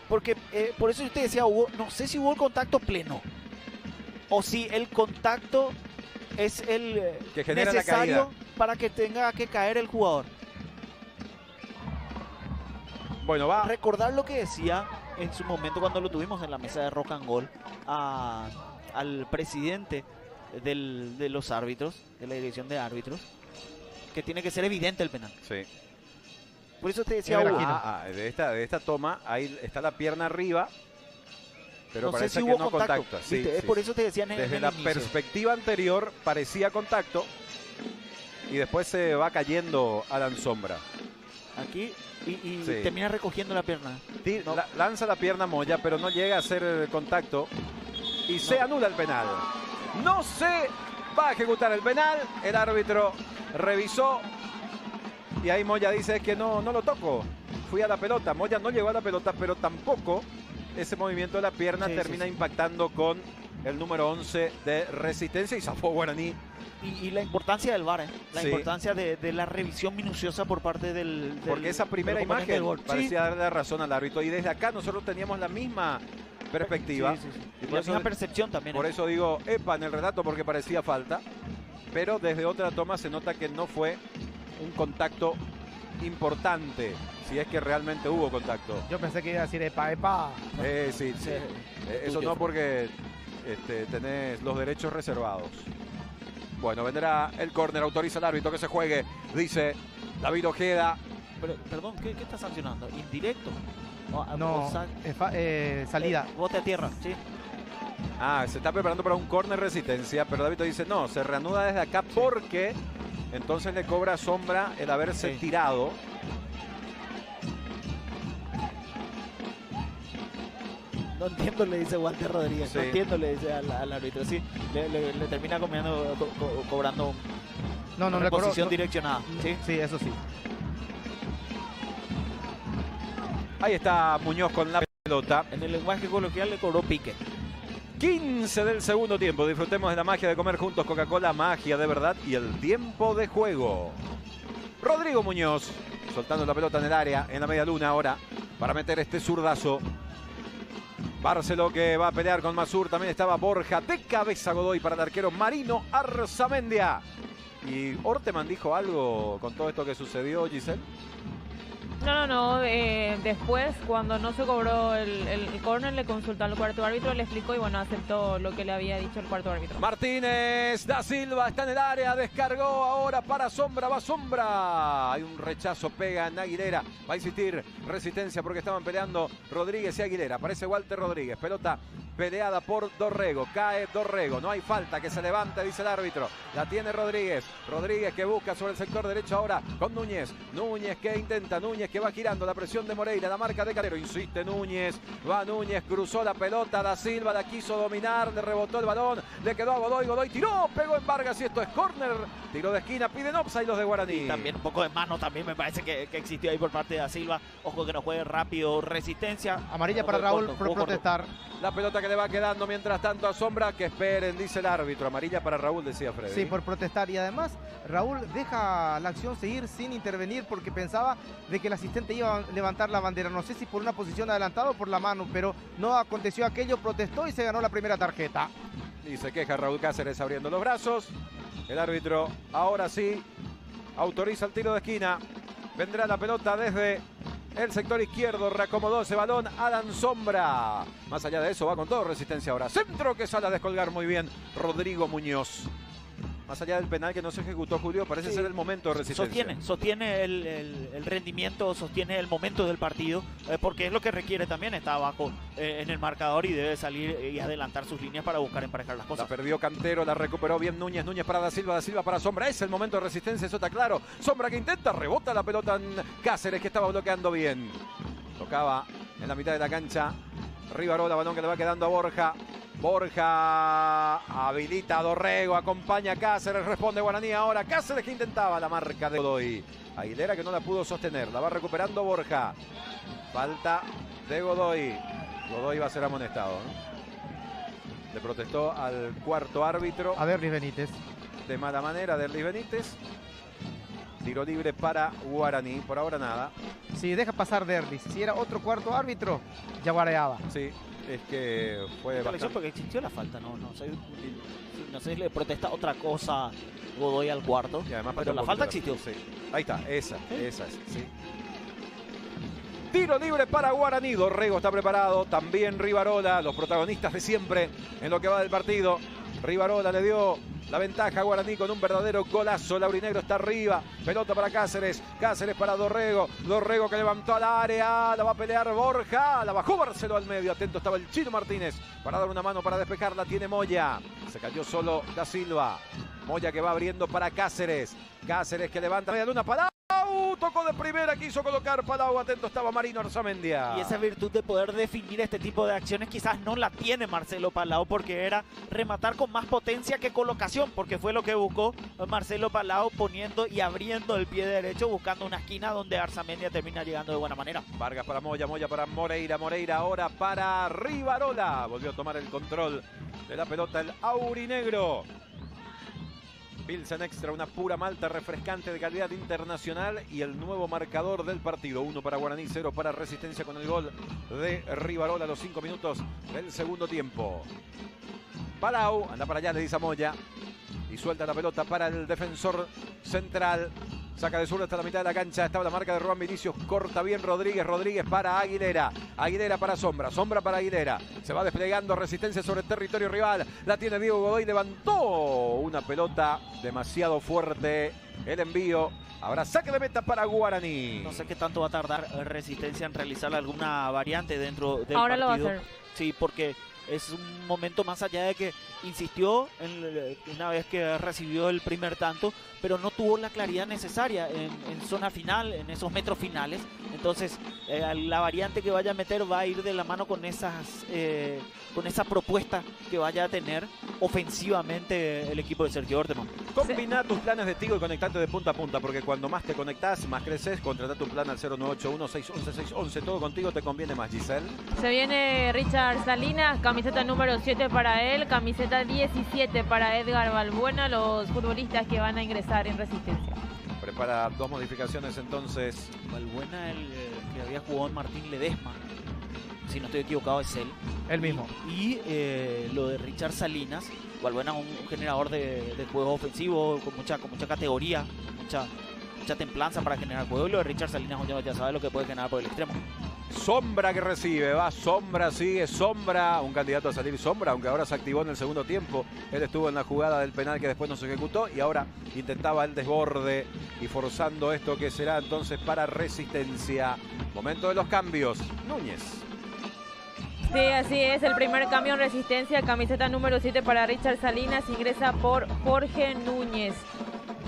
porque por eso usted decía, Hugo, no sé si hubo el contacto pleno, o si el contacto es el Que genera la necesario caída. para que tenga que caer el jugador. Bueno, va. Recordar lo que decía en su momento cuando lo tuvimos en la mesa de Rock and Goal al presidente de los árbitros, de la dirección de árbitros, que tiene que ser evidente el penal. Sí. Por eso te decía, Hugo, De esta toma, ahí está la pierna arriba, pero no sé parece si que hubo no contacto. contacta. Sí, ¿Viste? Es sí, por sí. eso te decía en Desde el la inicio. perspectiva anterior parecía contacto y después se va cayendo Alan Sombra. Aquí y Sí. termina recogiendo la pierna. No. Lanza la pierna Moya, pero no llega a hacer contacto y se anula el penal. No se va a ejecutar el penal. El árbitro revisó y ahí Moya dice que no lo toco. Fui a la pelota. Moya no llegó a la pelota, pero tampoco ese movimiento de la pierna Sí, termina sí. impactando con el número 11 de Resistencia y zafó Guaraní. Y la importancia del VAR, la Sí. importancia de la revisión minuciosa por parte del Porque esa primera del componente imagen del gol. parecía darle razón al árbitro. Y desde acá nosotros teníamos la misma perspectiva. Sí. Y Y por la eso, misma percepción también. por eso digo epa en el relato, porque parecía falta. Pero desde otra toma se nota que no fue un contacto importante. Si es que realmente hubo contacto. Yo pensé que iba a decir epa, epa. Sí. Sí. Eso no, porque tenés los derechos reservados. Bueno, vendrá el córner, autoriza el árbitro que se juegue, dice David Ojeda. Pero, perdón, ¿qué está sancionando? ¿Indirecto? No, salida. Bote a tierra, sí. Se está preparando para un córner Resistencia, pero David dice no, se reanuda desde acá porque entonces le cobra Sombra el haberse Sí. tirado. No entiendo, le dice Walter Rodríguez. Sí. No entiendo, le dice al árbitro. Sí, le termina cobrando No, le cobró. posición direccionada. Sí. Sí, eso sí. Ahí está Muñoz con la pelota. En el lenguaje coloquial le cobró pique. 15 del segundo tiempo. Disfrutemos de la magia de comer juntos Coca-Cola, magia de verdad y el tiempo de juego. Rodrigo Muñoz soltando la pelota en el área, en la media luna ahora, para meter este zurdazo. Barceló que va a pelear con Masur. También estaba Borja de cabeza Godoy para el arquero Marino Arzamendia. ¿Y Orteman dijo algo con todo esto que sucedió, Giselle? No. Después, cuando no se cobró el córner, le consultó al cuarto árbitro, le explicó y bueno, aceptó lo que le había dicho el cuarto árbitro. Martínez da Silva está en el área, descargó ahora para Sombra, va Sombra. Hay un rechazo, pega en Aguilera. Va a insistir Resistencia porque estaban peleando Rodríguez y Aguilera. Aparece Walter Rodríguez, pelota peleada por Dorrego, cae Dorrego, no hay falta, que se levante, dice el árbitro. La tiene Rodríguez, Rodríguez que busca sobre el sector derecho ahora con Núñez. Núñez que intenta, Núñez que va girando, la presión de Moreira, la marca de Calero, insiste Núñez, va Núñez, cruzó la pelota, Da Silva la quiso dominar, le rebotó el balón, le quedó a Godoy, Godoy tiró, pegó en Vargas y esto es córner, tiro de esquina, piden offside los de Guaraní. Y también un poco de mano también me parece que existió ahí por parte de Da Silva. Ojo que no juegue rápido, Resistencia. Amarilla Ojo para de Raúl corto, por ojo corto. protestar. La pelota que le va quedando mientras tanto a Sombra, que esperen, dice el árbitro. Amarilla para Raúl, decía Freddy. Sí, por protestar. Y además, Raúl deja la acción seguir sin intervenir porque pensaba de que el asistente iba a levantar la bandera. No sé si por una posición adelantada o por la mano, pero no aconteció aquello, protestó y se ganó la primera tarjeta. Y se queja Raúl Cáceres abriendo los brazos. El árbitro ahora sí autoriza el tiro de esquina. Vendrá la pelota desde el sector izquierdo, reacomodó ese balón Alan Sombra. Más allá de eso va con todo Resistencia ahora. Centro que sale a descolgar muy bien Rodrigo Muñoz. Más allá del penal que no se ejecutó, Julio, parece ser el momento de Resistencia. Sostiene el rendimiento, sostiene el momento del partido, porque es lo que requiere también. Está abajo en el marcador y debe salir y adelantar sus líneas para buscar emparejar las La cosas. perdió Cantero, la recuperó bien Núñez, Núñez para Da Silva para Sombra. Es el momento de Resistencia, eso está claro. Sombra que intenta, rebota la pelota en Cáceres, que estaba bloqueando bien. Tocaba en la mitad de la cancha Rivarola, balón que le va quedando a Borja. Borja habilita a Dorrego, acompaña a Cáceres, responde Guaraní ahora. Cáceres que intentaba la marca de Godoy. Aguilera que no la pudo sostener, la va recuperando Borja. Falta de Godoy. Godoy va a ser amonestado, ¿no? Le protestó al cuarto árbitro. A ver, Luis Benítez. De mala manera de Luis Benítez. Tiro libre para Guaraní, por ahora nada. Si deja pasar Derlis, si era otro cuarto árbitro, ya guareaba. Sí, es que fue bastante... Porque existió la falta, no sé si le protesta otra cosa Godoy al cuarto, Y además pero la falta existió. Sí. Ahí está, esa es, sí. Tiro libre para Guaraní. Dorrego está preparado. También Rivarola, los protagonistas de siempre en lo que va del partido. Rivarola le dio la ventaja a Guaraní con un verdadero golazo. Laurinegro está arriba. Pelota para Cáceres. Cáceres para Dorrego. Dorrego que levantó al área. La va a pelear Borja. La bajó Barceló al medio. Atento estaba el Chino Martínez para dar una mano para despejarla. Tiene Moya. Se cayó solo Da Silva. Moya que va abriendo para Cáceres. Cáceres que levanta media luna. Palau tocó de primera, quiso colocar Palau. Atento estaba Marino Arzamendia. Y esa virtud de poder definir este tipo de acciones quizás no la tiene Marcelo Palau, porque era rematar con más potencia que colocación, porque fue lo que buscó Marcelo Palau, poniendo y abriendo el pie derecho, buscando una esquina donde Arzamendia termina llegando de buena manera. Vargas para Moya, Moya para Moreira, Moreira ahora para Rivarola. Volvió a tomar el control de la pelota el aurinegro. Pilsen Extra, una pura malta refrescante de calidad internacional y el nuevo marcador del partido. 1 para Guaraní, 0 para Resistencia con el gol de Rivarola a los 5 minutos del segundo tiempo. Palau, anda para allá, le dice a Moya. Y suelta la pelota para el defensor central. Saca de sur hasta la mitad de la cancha. Estaba la marca de Juan Vinicius. Corta bien Rodríguez. Rodríguez para Aguilera. Aguilera para Sombra. Sombra para Aguilera. Se va desplegando Resistencia sobre el territorio rival. La tiene Diego Godoy. Levantó una pelota demasiado fuerte. El envío. Habrá saque de meta para Guaraní. No sé qué tanto va a tardar Resistencia en realizar alguna variante dentro del Ahora partido. lo va a hacer. Sí, porque es un momento más allá de que insistió una vez que recibió el primer tanto, pero no tuvo la claridad necesaria en zona final, en esos metros finales. Entonces, la variante que vaya a meter va a ir de la mano con esa propuesta que vaya a tener ofensivamente el equipo de Sergio Orteman. Combina tus planes de Tigo y conectate de punta a punta, porque cuando más te conectás, más creces. Contrata tu plan al 0981-611-611. Todo contigo te conviene más, Giselle. Se viene Richard Salinas, camiseta número 7 para él, camiseta 17 para Edgar Balbuena, los futbolistas que van a ingresar en Resistencia. Prepara dos modificaciones entonces. Balbuena, el que había jugado en Martín Ledesma, si no estoy equivocado es él. El mismo. Y lo de Richard Salinas, Balbuena un generador de juego ofensivo con mucha categoría, mucha templanza para generar juego. Y lo de Richard Salinas ya sabe lo que puede generar por el extremo. Sombra que recibe, va Sombra, sigue Sombra, un candidato a salir Sombra, aunque ahora se activó en el segundo tiempo. Él estuvo en la jugada del penal que después no se ejecutó y ahora intentaba el desborde y forzando esto que será entonces para Resistencia. Momento de los cambios. Núñez. Sí, así es, el primer cambio en Resistencia, camiseta número 7 para Richard Salinas, ingresa por Jorge Núñez.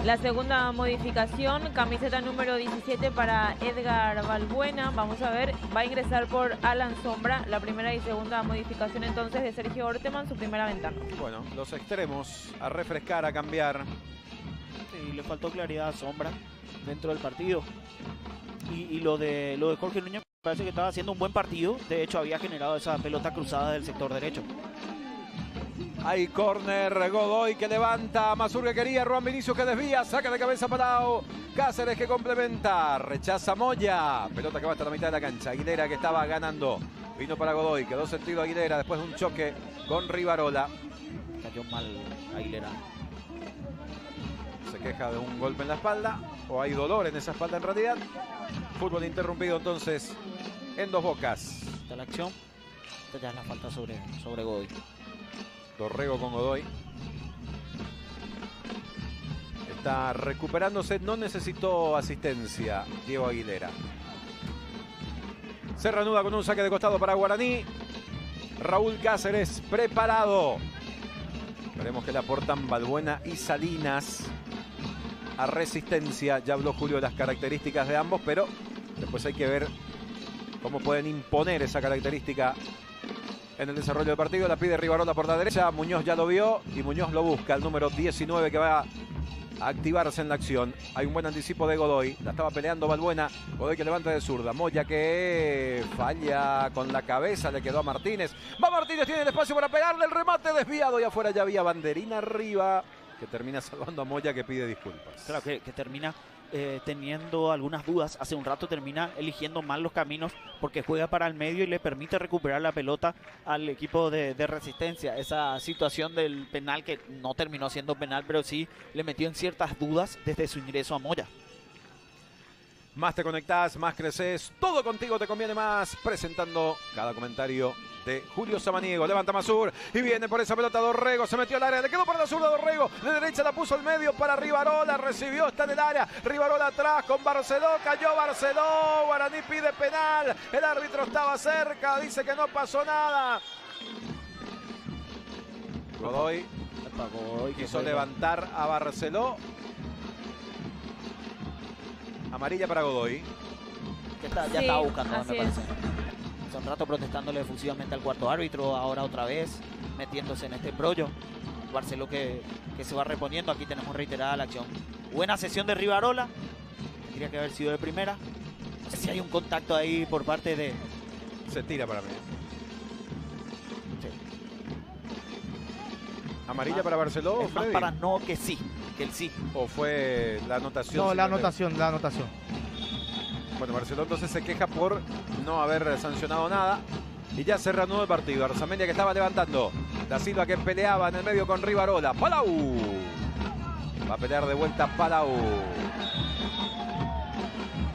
La segunda modificación, camiseta número 17 para Edgar Balbuena, vamos a ver, va a ingresar por Alan Sombra. La primera y segunda modificación entonces de Sergio Orteman, su primera ventana. Bueno, los extremos a refrescar, a cambiar. Sí, le faltó claridad a Sombra dentro del partido. Y lo de Jorge Núñez parece que estaba haciendo un buen partido. De hecho, había generado esa pelota cruzada del sector derecho. Hay córner, Godoy que levanta, Masur que quería, Juan Vinicius que desvía, saca de cabeza Palau, Cáceres que complementa, rechaza Moya, pelota que va hasta la mitad de la cancha, Aguilera que estaba ganando, vino para Godoy, quedó sentido Aguilera después de un choque con Rivarola. Cayó mal Aguilera. Se queja de un golpe en la espalda, o hay dolor en esa espalda en realidad. Fútbol interrumpido entonces en Dos Bocas. Está la acción, esta ya es la falta sobre Godoy. Dorrego con Godoy. Está recuperándose, no necesitó asistencia Diego Aguilera. Se reanuda con un saque de costado para Guaraní. Raúl Cáceres preparado. Veremos que le aportan Balbuena y Salinas a Resistencia. Ya habló Julio de las características de ambos, pero después hay que ver cómo pueden imponer esa característica en el desarrollo del partido. La pide Rivarola por la derecha, Muñoz ya lo vio y Muñoz lo busca, el número 19 que va a activarse en la acción. Hay un buen anticipo de Godoy, la estaba peleando Balbuena, Godoy que levanta de zurda, Moya que falla con la cabeza, le quedó a Martínez. Va Martínez, tiene el espacio para pegarle, el remate desviado y afuera ya había banderina arriba que termina salvando a Moya que pide disculpas. Claro, que termina teniendo algunas dudas. Hace un rato termina eligiendo mal los caminos porque juega para el medio y le permite recuperar la pelota al equipo de Resistencia. Esa situación del penal que no terminó siendo penal, pero sí le metió en ciertas dudas desde su ingreso a Moya. Más te conectás, más creces, todo contigo te conviene más. Presentando cada comentario de Julio Samaniego. Levanta Masur y viene por esa pelota Dorrego. Se metió al área, le quedó para la zurda Dorrego. De derecha la puso al medio para Rivarola. Recibió, está en el área. Rivarola atrás con Barceló. Cayó Barceló. Guaraní pide penal. El árbitro estaba cerca. Dice que no pasó nada. Godoy. Quiso levantar a Barceló. Amarilla para Godoy. Ya estaba buscando, así me parece. Hace un rato protestándole efusivamente al cuarto árbitro, ahora otra vez metiéndose en este embrollo. Barceló que se va reponiendo. Aquí tenemos reiterada la acción. Buena sesión de Rivarola. Tendría que haber sido de primera. No sé si hay un contacto ahí por parte de... Se tira para mí. Sí. Amarilla para Barceló. Es más Freddy. para no que sí, que el sí. ¿O fue la anotación? No, la anotación. Bueno, Barceló entonces se queja por no haber sancionado nada. Y ya se reanudó el partido. Arzamendia que estaba levantando. Da Silva que peleaba en el medio con Rivarola. Palau. Va a pelear de vuelta Palau.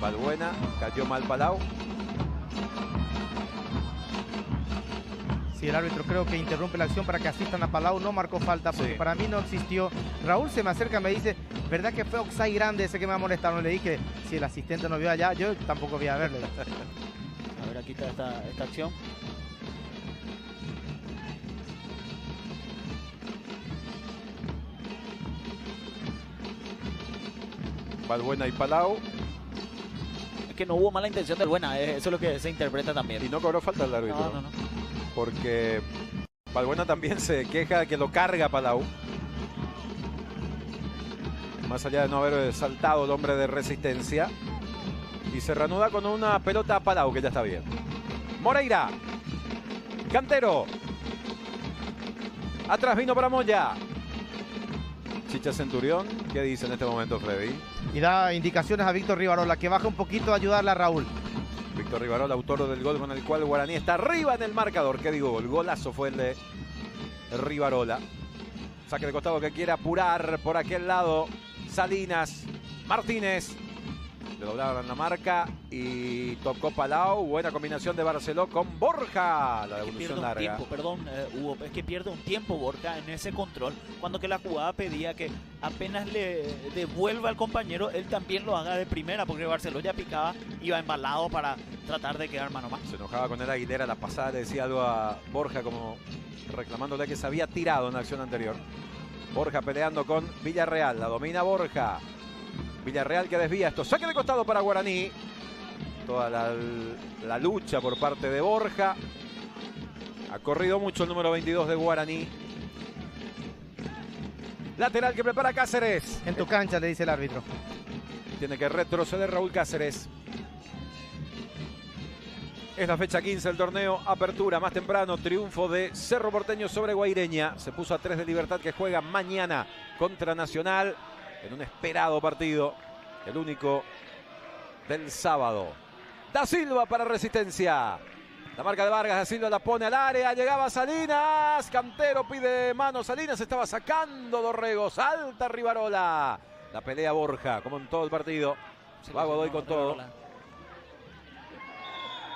Balbuena. Cayó mal Palau. Sí, el árbitro creo que interrumpe la acción para que asistan a Palau. No marcó falta porque para mí no existió. Raúl se me acerca y me dice, ¿verdad que fue offside grande ese que me ha molestado? No le dije, si el asistente no vio allá, yo tampoco voy a verlo. A ver, aquí está esta acción. Balbuena y Palau. Es que no hubo mala intención del Buena, eso es lo que se interpreta también. Y no cobró falta el árbitro. No. Porque Balbuena también se queja de que lo carga Palau. Más allá de no haber saltado el hombre de Resistencia. Y se reanuda con una pelota a Palau, que ya está bien. Moreira. Cantero. Atrás vino para Moya. Chicha Centurión. ¿Qué dice en este momento Freddy? Y da indicaciones a Víctor Rivarola, que baja un poquito a ayudarle a Raúl. Víctor Rivarola, autor del gol con el cual Guaraní está arriba en el marcador. ¿Qué digo? El golazo fue el de Rivarola. Saque de costado que quiere apurar por aquel lado. Salinas, Martínez. Le doblaron la marca y tocó Palau. Buena combinación de Barceló con Borja. La devolución larga. Tiempo, perdón, Hugo, es que pierde un tiempo Borja en ese control. Cuando que la jugada pedía que apenas le devuelva al compañero, él también lo haga de primera, porque Barceló ya picaba, iba embalado para tratar de quedar mano a mano. Se enojaba con él Aguilera la pasada, le decía algo a Borja como reclamándole que se había tirado en la acción anterior. Borja peleando con Villarreal, la domina Borja. Villarreal que desvía esto, saque de costado para Guaraní. Toda la lucha por parte de Borja. Ha corrido mucho el número 22 de Guaraní. Lateral que prepara Cáceres. En tu cancha, le dice el árbitro. Tiene que retroceder Raúl Cáceres. Es la fecha 15 del torneo. Apertura más temprano. Triunfo de Cerro Porteño sobre Guaireña. Se puso a 3 de Libertad, que juega mañana contra Nacional en un esperado partido. El único del sábado. Da Silva para Resistencia. La marca de Vargas, Da Silva la pone al área. Llegaba Salinas. Cantero pide mano. Salinas estaba sacando Dorrego. Salta Rivarola. La pelea Borja, como en todo el partido. Va Godoy con todo.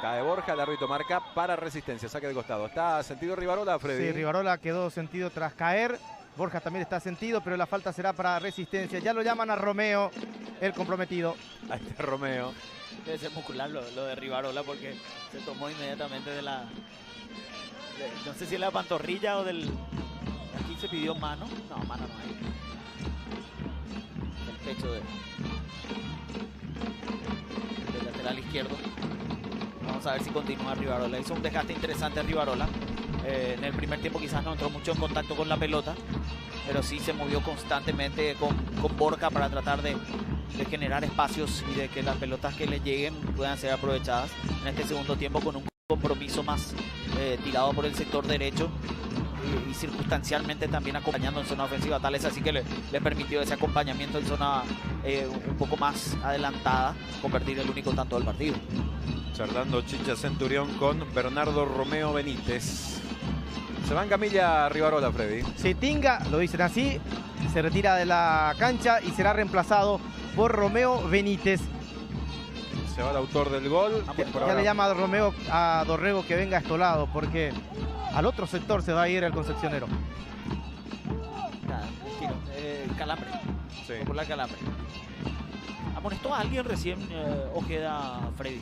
Cae Borja, el árbitro marca para Resistencia. Saque de costado. ¿Está sentido Rivarola, Freddy? Sí, Rivarola quedó sentido tras caer. Borja también está sentido, pero la falta será para Resistencia. Ya lo llaman a Romeo, el comprometido. Ahí está Romeo. Debe ser muscular lo de Rivarola, porque se tomó inmediatamente de la... no sé si es la pantorrilla o del... Aquí se pidió mano. No, mano no hay. El pecho del lateral izquierdo. Vamos a ver si continúa Rivarola. Hizo un desgaste interesante a Rivarola. En el primer tiempo quizás no entró mucho en contacto con la pelota, pero sí se movió constantemente con Borja para tratar de generar espacios y de que las pelotas que le lleguen puedan ser aprovechadas. En este segundo tiempo con un compromiso más tirado por el sector derecho y circunstancialmente también acompañando en zona ofensiva. Tal es así que le permitió ese acompañamiento en zona un poco más adelantada, convertir el único tanto del partido. Charlando Chicha Centurión con Bernardo Romeo Benítez. Se va en camilla Rivarola, Freddy. Se tinga, lo dicen así, se retira de la cancha y será reemplazado por Romeo Benítez. Se va el autor del gol. Ya le llama a Romeo a Dorrego que venga a este lado, porque al otro sector se va a ir el concepcionero. Nada, calambre. Sí. Por la calambre. ¿Amonestó a alguien recién Ojeda, Freddy?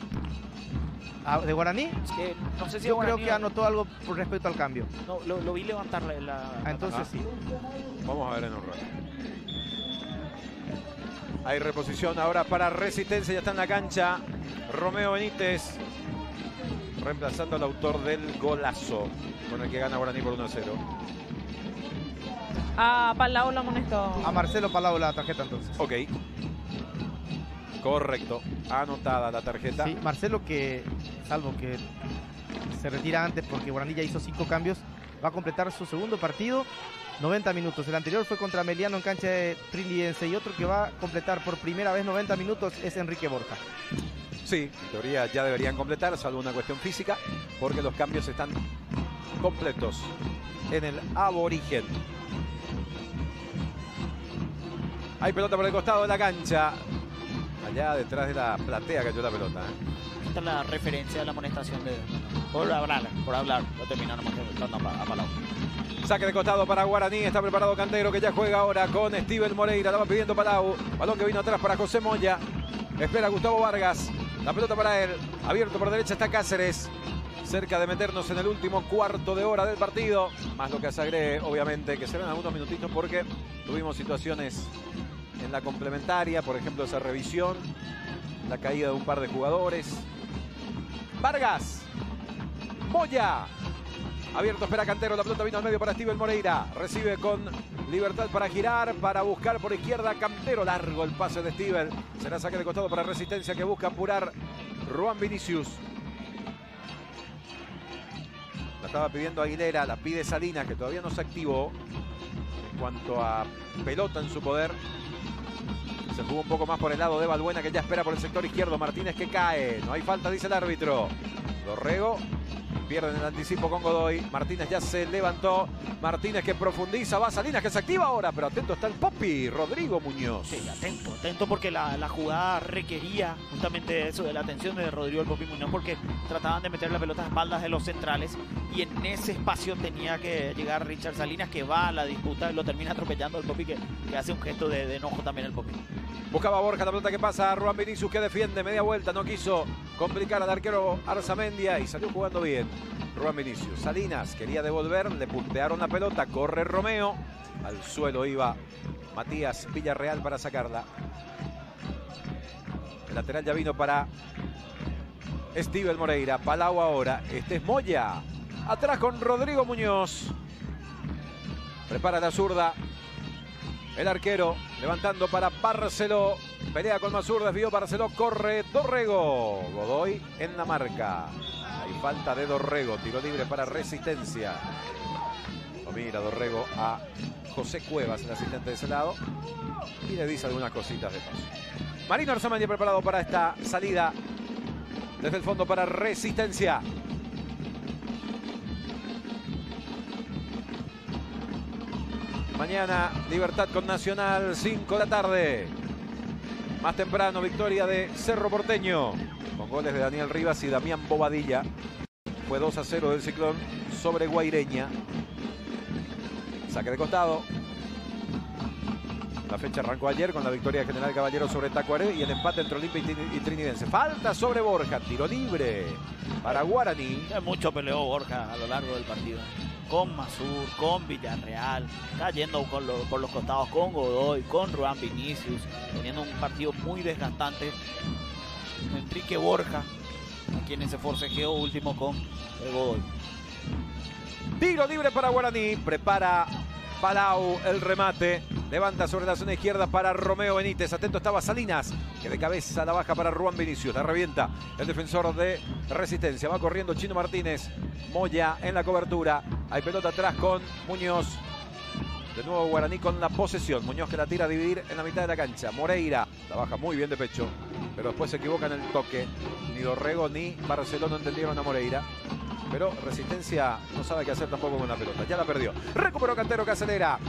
¿De Guaraní? Es que no sé si Yo Guaraní creo que anotó algo por respecto al cambio. No, lo vi levantar Entonces sí. Vamos a ver en un rato. Hay reposición ahora para Resistencia, ya está en la cancha Romeo Benítez, reemplazando al autor del golazo con el que gana Guaraní por 1-0. A Palau lo amonestó. A Marcelo Palau la tarjeta entonces. Ok. Correcto. Anotada la tarjeta. Sí, Marcelo que, salvo que se retira antes porque Guaraní ya hizo 5 cambios, va a completar su segundo partido, 90 minutos. El anterior fue contra Meliano en cancha de Trinidense y otro que va a completar por primera vez 90 minutos es Enrique Borja. Sí, en teoría ya deberían completar, salvo una cuestión física, porque los cambios están completos en el aborigen. Hay pelota por el costado de la cancha. Allá detrás de la platea cayó la pelota. Esta es la referencia de la amonestación de... Por hablar, lo terminaron amonestando a Palau. Saque de costado para Guaraní, está preparado Cantero que ya juega ahora con Steven Moreira, la va pidiendo Palau, balón que vino atrás para José Moya, espera Gustavo Vargas, la pelota para él, abierto por derecha está Cáceres, cerca de meternos en el último cuarto de hora del partido, más lo que Sagre, obviamente, que serán algunos minutitos porque tuvimos situaciones en la complementaria, por ejemplo esa revisión, la caída de un par de jugadores. Vargas, Moya, abierto, espera Cantero, la pelota vino al medio para Steven Moreira, recibe con libertad para girar, para buscar por izquierda Cantero, largo el pase de Steven, será saque de costado para Resistencia que busca apurar Ruan Vinicius. La estaba pidiendo Aguilera, la pide Salinas que todavía no se activó en cuanto a pelota en su poder. Se jugó un poco más por el lado de Balbuena que ya espera por el sector izquierdo. Martínez que cae. No hay falta, dice el árbitro. Dorrego. Pierden el anticipo con Godoy. Martínez ya se levantó. Martínez que profundiza. Va Salinas que se activa ahora. Pero atento está el Popi. Rodrigo Muñoz. Sí, atento porque la jugada requería justamente eso de la atención de Rodrigo el Popi Muñoz porque trataban de meter la pelota a espaldas de los centrales y en ese espacio tenía que llegar Richard Salinas que va a la disputa y lo termina atropellando el Popi que hace un gesto de enojo también el Popi. Buscaba Borja, la pelota que pasa a Ruan Vinicius que defiende, media vuelta, no quiso complicar al arquero Arzamendia y salió jugando bien Ruan Vinicius. Salinas quería devolver, le puntearon la pelota, corre Romeo, al suelo iba Matías Villarreal para sacarla. El lateral ya vino para Steven Moreira, Palau ahora, este es Moya, atrás con Rodrigo Muñoz, prepara la zurda. El arquero levantando para Barceló. Pelea con Masur, desvío Barceló, corre Dorrego. Godoy en la marca. Hay falta de Dorrego. Tiro libre para Resistencia. Lo mira Dorrego a José Cuevas, el asistente de ese lado. Y le dice algunas cositas de paso. Marino Arzamendi preparado para esta salida. Desde el fondo para Resistencia. Mañana Libertad con Nacional, 5 de la tarde. Más temprano, victoria de Cerro Porteño, con goles de Daniel Rivas y Damián Bobadilla. Fue 2-0 del Ciclón sobre Guaireña. Saque de costado. La fecha arrancó ayer con la victoria de General Caballero sobre Tacuaré y el empate entre Olimpia y Trinidense. Falta sobre Borja, tiro libre para Guaraní. Mucho peleó Borja a lo largo del partido. Con Masur, con Villarreal, cayendo por los costados con Godoy, con Ruan Vinicius, teniendo un partido muy desgastante. Enrique Borja, a quienes se forcejeó último con el Godoy. Tiro libre para Guaraní, prepara Palau el remate, levanta sobre la zona izquierda para Romeo Benítez, atento estaba Salinas, que de cabeza la baja para Ruan Vinicius, la revienta el defensor de Resistencia, va corriendo Chino Martínez, Moya en la cobertura, hay pelota atrás con Muñoz, de nuevo Guaraní con la posesión, Muñoz que la tira a dividir en la mitad de la cancha, Moreira, la baja muy bien de pecho, pero después se equivoca en el toque, ni Dorrego ni Barcelona entendieron a Moreira. Pero Resistencia no sabe qué hacer tampoco con la pelota. Ya la perdió. Recuperó Cantero que acelera.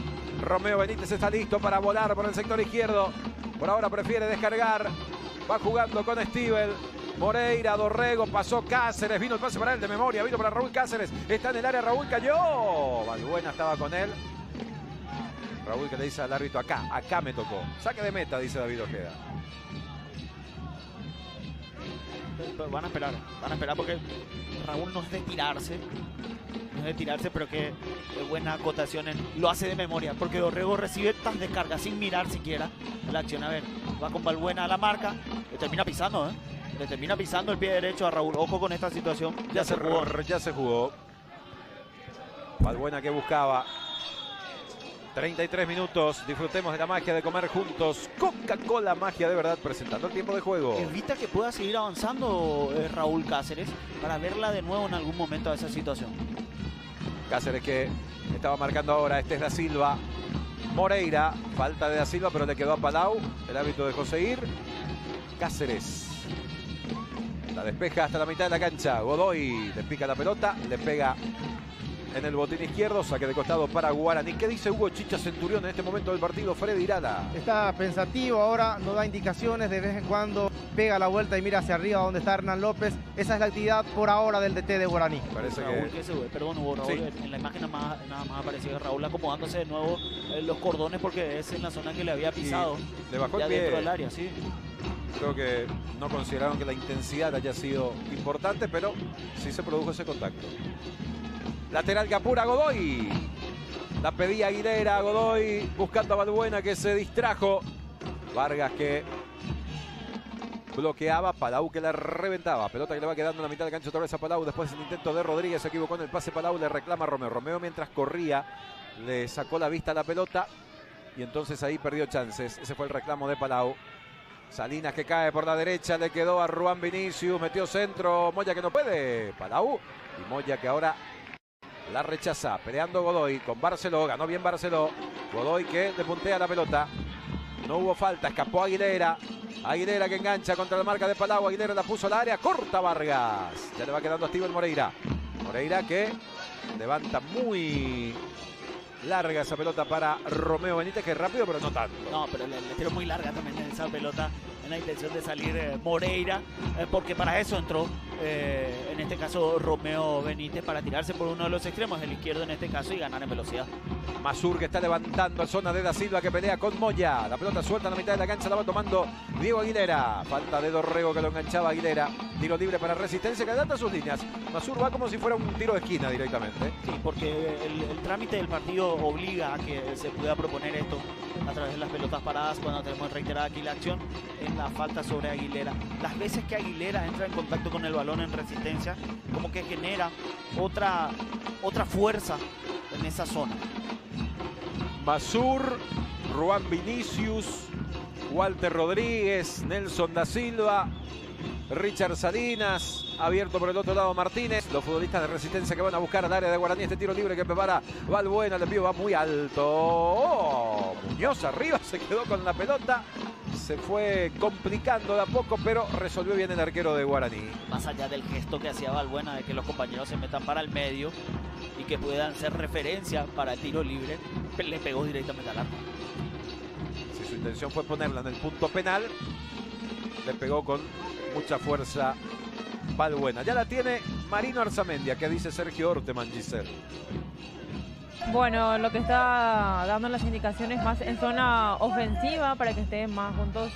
Romeo Benítez está listo para volar por el sector izquierdo. Por ahora prefiere descargar. Va jugando con Steven. Moreira, Dorrego, pasó Cáceres. Vino el pase para él de memoria. Vino para Raúl Cáceres. Está en el área. Raúl cayó. Balbuena estaba con él. Raúl que le dice al árbitro acá me tocó. Saque de meta, dice David Ojeda. Van a esperar porque Raúl no es de tirarse. No es de tirarse, pero que buena acotación. Lo hace de memoria, porque Dorrego recibe tan descarga sin mirar siquiera la acción. A ver, va con Balbuena a la marca. Le termina pisando, Le termina pisando el pie derecho a Raúl. Ojo con esta situación. Ya se jugó. Balbuena que buscaba. 33 minutos, disfrutemos de la magia de comer juntos. Coca-Cola, magia de verdad, presentando el tiempo de juego. Evita que pueda seguir avanzando Raúl Cáceres para verla de nuevo en algún momento a esa situación. Cáceres que estaba marcando ahora, este es Da Silva. Moreira, falta de Da Silva, pero le quedó a Palau. El árbitro dejó seguir. Cáceres la despeja hasta la mitad de la cancha. Godoy le pica la pelota, le pega en el botín izquierdo, saque de costado para Guaraní. ¿Qué dice Hugo Chicha Centurión en este momento del partido? Freddy Irala. Está pensativo ahora, no da indicaciones, de vez en cuando pega la vuelta y mira hacia arriba donde está Hernán López. Esa es la actividad por ahora del DT de Guaraní. Parece Raúl que se ve, perdón, Hugo, Raúl, sí. En la imagen nada más apareció Raúl acomodándose de nuevo los cordones porque es en la zona que le había pisado. Y le bajó el pie dentro del área, sí. Creo que no consideraron que la intensidad haya sido importante, pero sí se produjo ese contacto. Lateral que apura Godoy. La pedía Aguilera, Godoy buscando a Balbuena que se distrajo. Vargas que bloqueaba, Palau que la reventaba. Pelota que le va quedando en la mitad de cancha otra vez a Palau. Después el intento de Rodríguez, se equivocó en el pase. Palau le reclama a Romeo. Romeo mientras corría le sacó la vista a la pelota y entonces ahí perdió chances. Ese fue el reclamo de Palau. Salinas que cae por la derecha, le quedó a Ruan Vinicius, metió centro, Moya que no puede, Palau. Y Moya que ahora la rechaza, peleando Godoy con Barceló, ganó bien Barceló. Godoy que le puntea la pelota. No hubo falta, escapó Aguilera. Aguilera que engancha contra la marca de Palau. Aguilera la puso al área, corta Vargas. Ya le va quedando a Steven Moreira. Moreira que levanta muy larga esa pelota para Romeo Benítez, que es rápido pero no tanto. No, pero le tiró muy larga también esa pelota en la intención de salir Moreira, porque para eso entró en este caso Romeo Benítez, para tirarse por uno de los extremos, el izquierdo en este caso, y ganar en velocidad. Masur que está levantando a zona de Da Silva que pelea con Moya. La pelota suelta en la mitad de la cancha, la va tomando Diego Aguilera. Falta de Dorrego que lo enganchaba Aguilera. Tiro libre para Resistencia que adapta sus líneas. Masur va como si fuera un tiro de esquina directamente. Sí, porque el trámite del partido obliga a que se pueda proponer esto a través de las pelotas paradas cuando tenemos reiterada aquí la acción en la falta sobre Aguilera. Las veces que Aguilera entra en contacto con el balón en Resistencia, como que genera otra fuerza en esa zona. Masur, Ruan Vinicius, Walter Rodríguez, Nelson Da Silva, Richard Salinas, abierto por el otro lado Martínez. Los futbolistas de Resistencia que van a buscar al área de Guaraní. Este tiro libre que prepara Balbuena, el envío va muy alto. Muñoz arriba, se quedó con la pelota. Se fue complicando de a poco, pero resolvió bien el arquero de Guaraní. Más allá del gesto que hacía Balbuena de que los compañeros se metan para el medio y que puedan ser referencia para el tiro libre, le pegó directamente al arco. Si su intención fue ponerla en el punto penal, le pegó con mucha fuerza Balbuena. Ya la tiene Marino Arzamendia. ¿Qué dice Sergio Orteman, Giselle? Bueno, lo que está dando las indicaciones más en zona ofensiva para que estén más juntos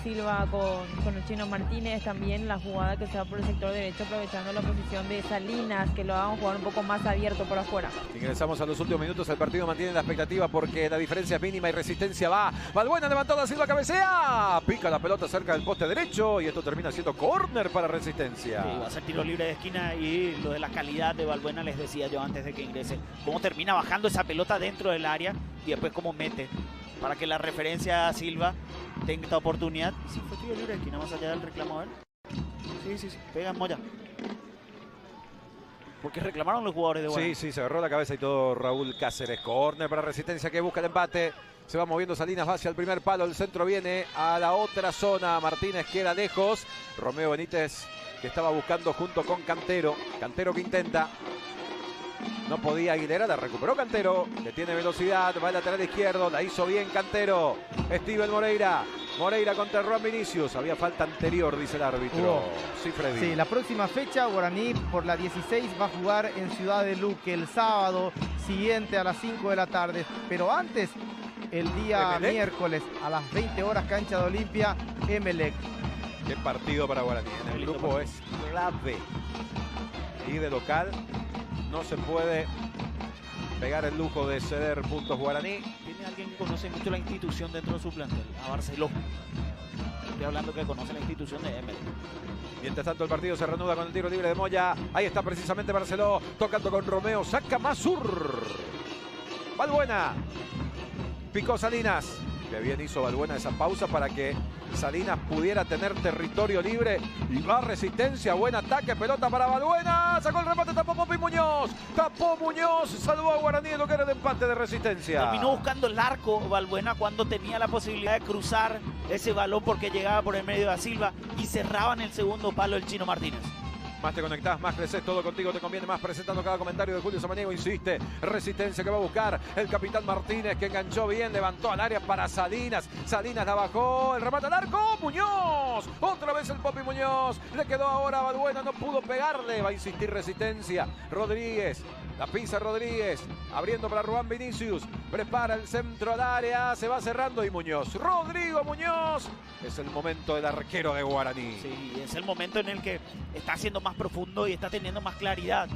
Silva con el Chino Martínez. También la jugada que se va por el sector derecho, aprovechando la posición de Salinas, que lo hagan jugar un poco más abierto por afuera. Ingresamos a los últimos minutos. El partido mantiene la expectativa porque la diferencia es mínima y Resistencia va. Balbuena levantó a Silva, cabecea. Pica la pelota cerca del poste derecho y esto termina siendo córner para Resistencia. Sí, va a ser tiro libre de esquina y lo de la calidad de Balbuena les decía yo antes de que ingrese. Cómo termina bajando esa pelota dentro del área y después cómo mete para que la referencia a Silva tenga esta oportunidad. Y si fue tiro libre de esquina más allá del reclamo, a ver. Sí, pega en Moya. Porque reclamaron los jugadores de Guaraní. Sí, se agarró la cabeza y todo Raúl Cáceres. Córner para Resistencia que busca el empate. Se va moviendo Salinas, va hacia el primer palo. El centro viene a la otra zona. Martínez queda lejos. Romeo Benítez que estaba buscando junto con Cantero. Cantero que intenta. No podía Aguilera, la recuperó Cantero, que tiene velocidad, va al lateral izquierdo, la hizo bien Cantero. Steven Moreira. Moreira contra Ruan Vinicius. Había falta anterior, dice el árbitro. Sí, Freddy. Sí, la próxima fecha Guaraní por la 16 va a jugar en Ciudad de Luque el sábado siguiente a las 5 de la tarde. Pero antes, el día Emelec. Miércoles a las 20 horas, cancha de Olimpia, Emelec. Qué partido para Guaraní. En el grupo es clave. Y de local no se puede pegar el lujo de ceder puntos Guaraní. Tiene alguien que conoce mucho la institución dentro de su plantel, a Barceló. Estoy hablando que conoce la institución de Emelec. Mientras tanto el partido se reanuda con el tiro libre de Moya. Ahí está precisamente Barceló tocando con Romeo. Saca Masur. Valbuena. Picó Salinas. Que bien hizo Valbuena esa pausa para que Salinas pudiera tener territorio libre. Y va Resistencia. Buen ataque. Pelota para Valbuena. Sacó el remate. Tapó Popi Muñoz. Tapó Muñoz. Salvó a Guaraní en lo que era el empate de Resistencia. Terminó buscando el arco Valbuena cuando tenía la posibilidad de cruzar ese balón porque llegaba por el medio de Silva y cerraban el segundo palo el Chino Martínez. Más te conectás, más creces, todo contigo te conviene más. Presentando cada comentario de Julio Samaniego, insiste. Resistencia que va a buscar el capitán Martínez, que enganchó bien, levantó al área para Salinas. Salinas la bajó, el remate al arco. Muñoz, otra vez el Popi Muñoz. Le quedó ahora a Valbuena, no pudo pegarle. Va a insistir Resistencia. Rodríguez, la pisa Rodríguez, abriendo para Rubán Vinicius. Prepara el centro al área, se va cerrando y Muñoz. Rodrigo Muñoz. Es el momento del arquero de Guaraní. Sí, es el momento en el que está siendo más profundo y está teniendo más claridad.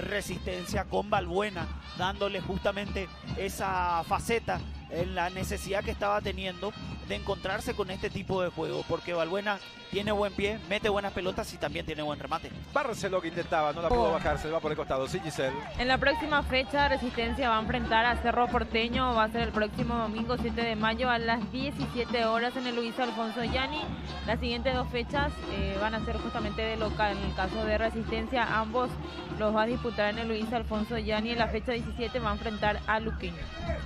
Resistencia con Valbuena, dándole justamente esa faceta en la necesidad que estaba teniendo de encontrarse con este tipo de juego, porque Valbuena tiene buen pie, mete buenas pelotas y también tiene buen remate. Barceló que intentaba, no la pudo bajar, se va por el costado. Sí, Giselle. En la próxima fecha, Resistencia va a enfrentar a Cerro Porteño. Va a ser el próximo domingo 7 de mayo a las 17 horas en el Luis Alfonso Yani. Las siguientes dos fechas van a ser justamente de local. En el caso de Resistencia, ambos los va a disputar en el Luis Alfonso Yani. En la fecha 17 va a enfrentar a Luqueño.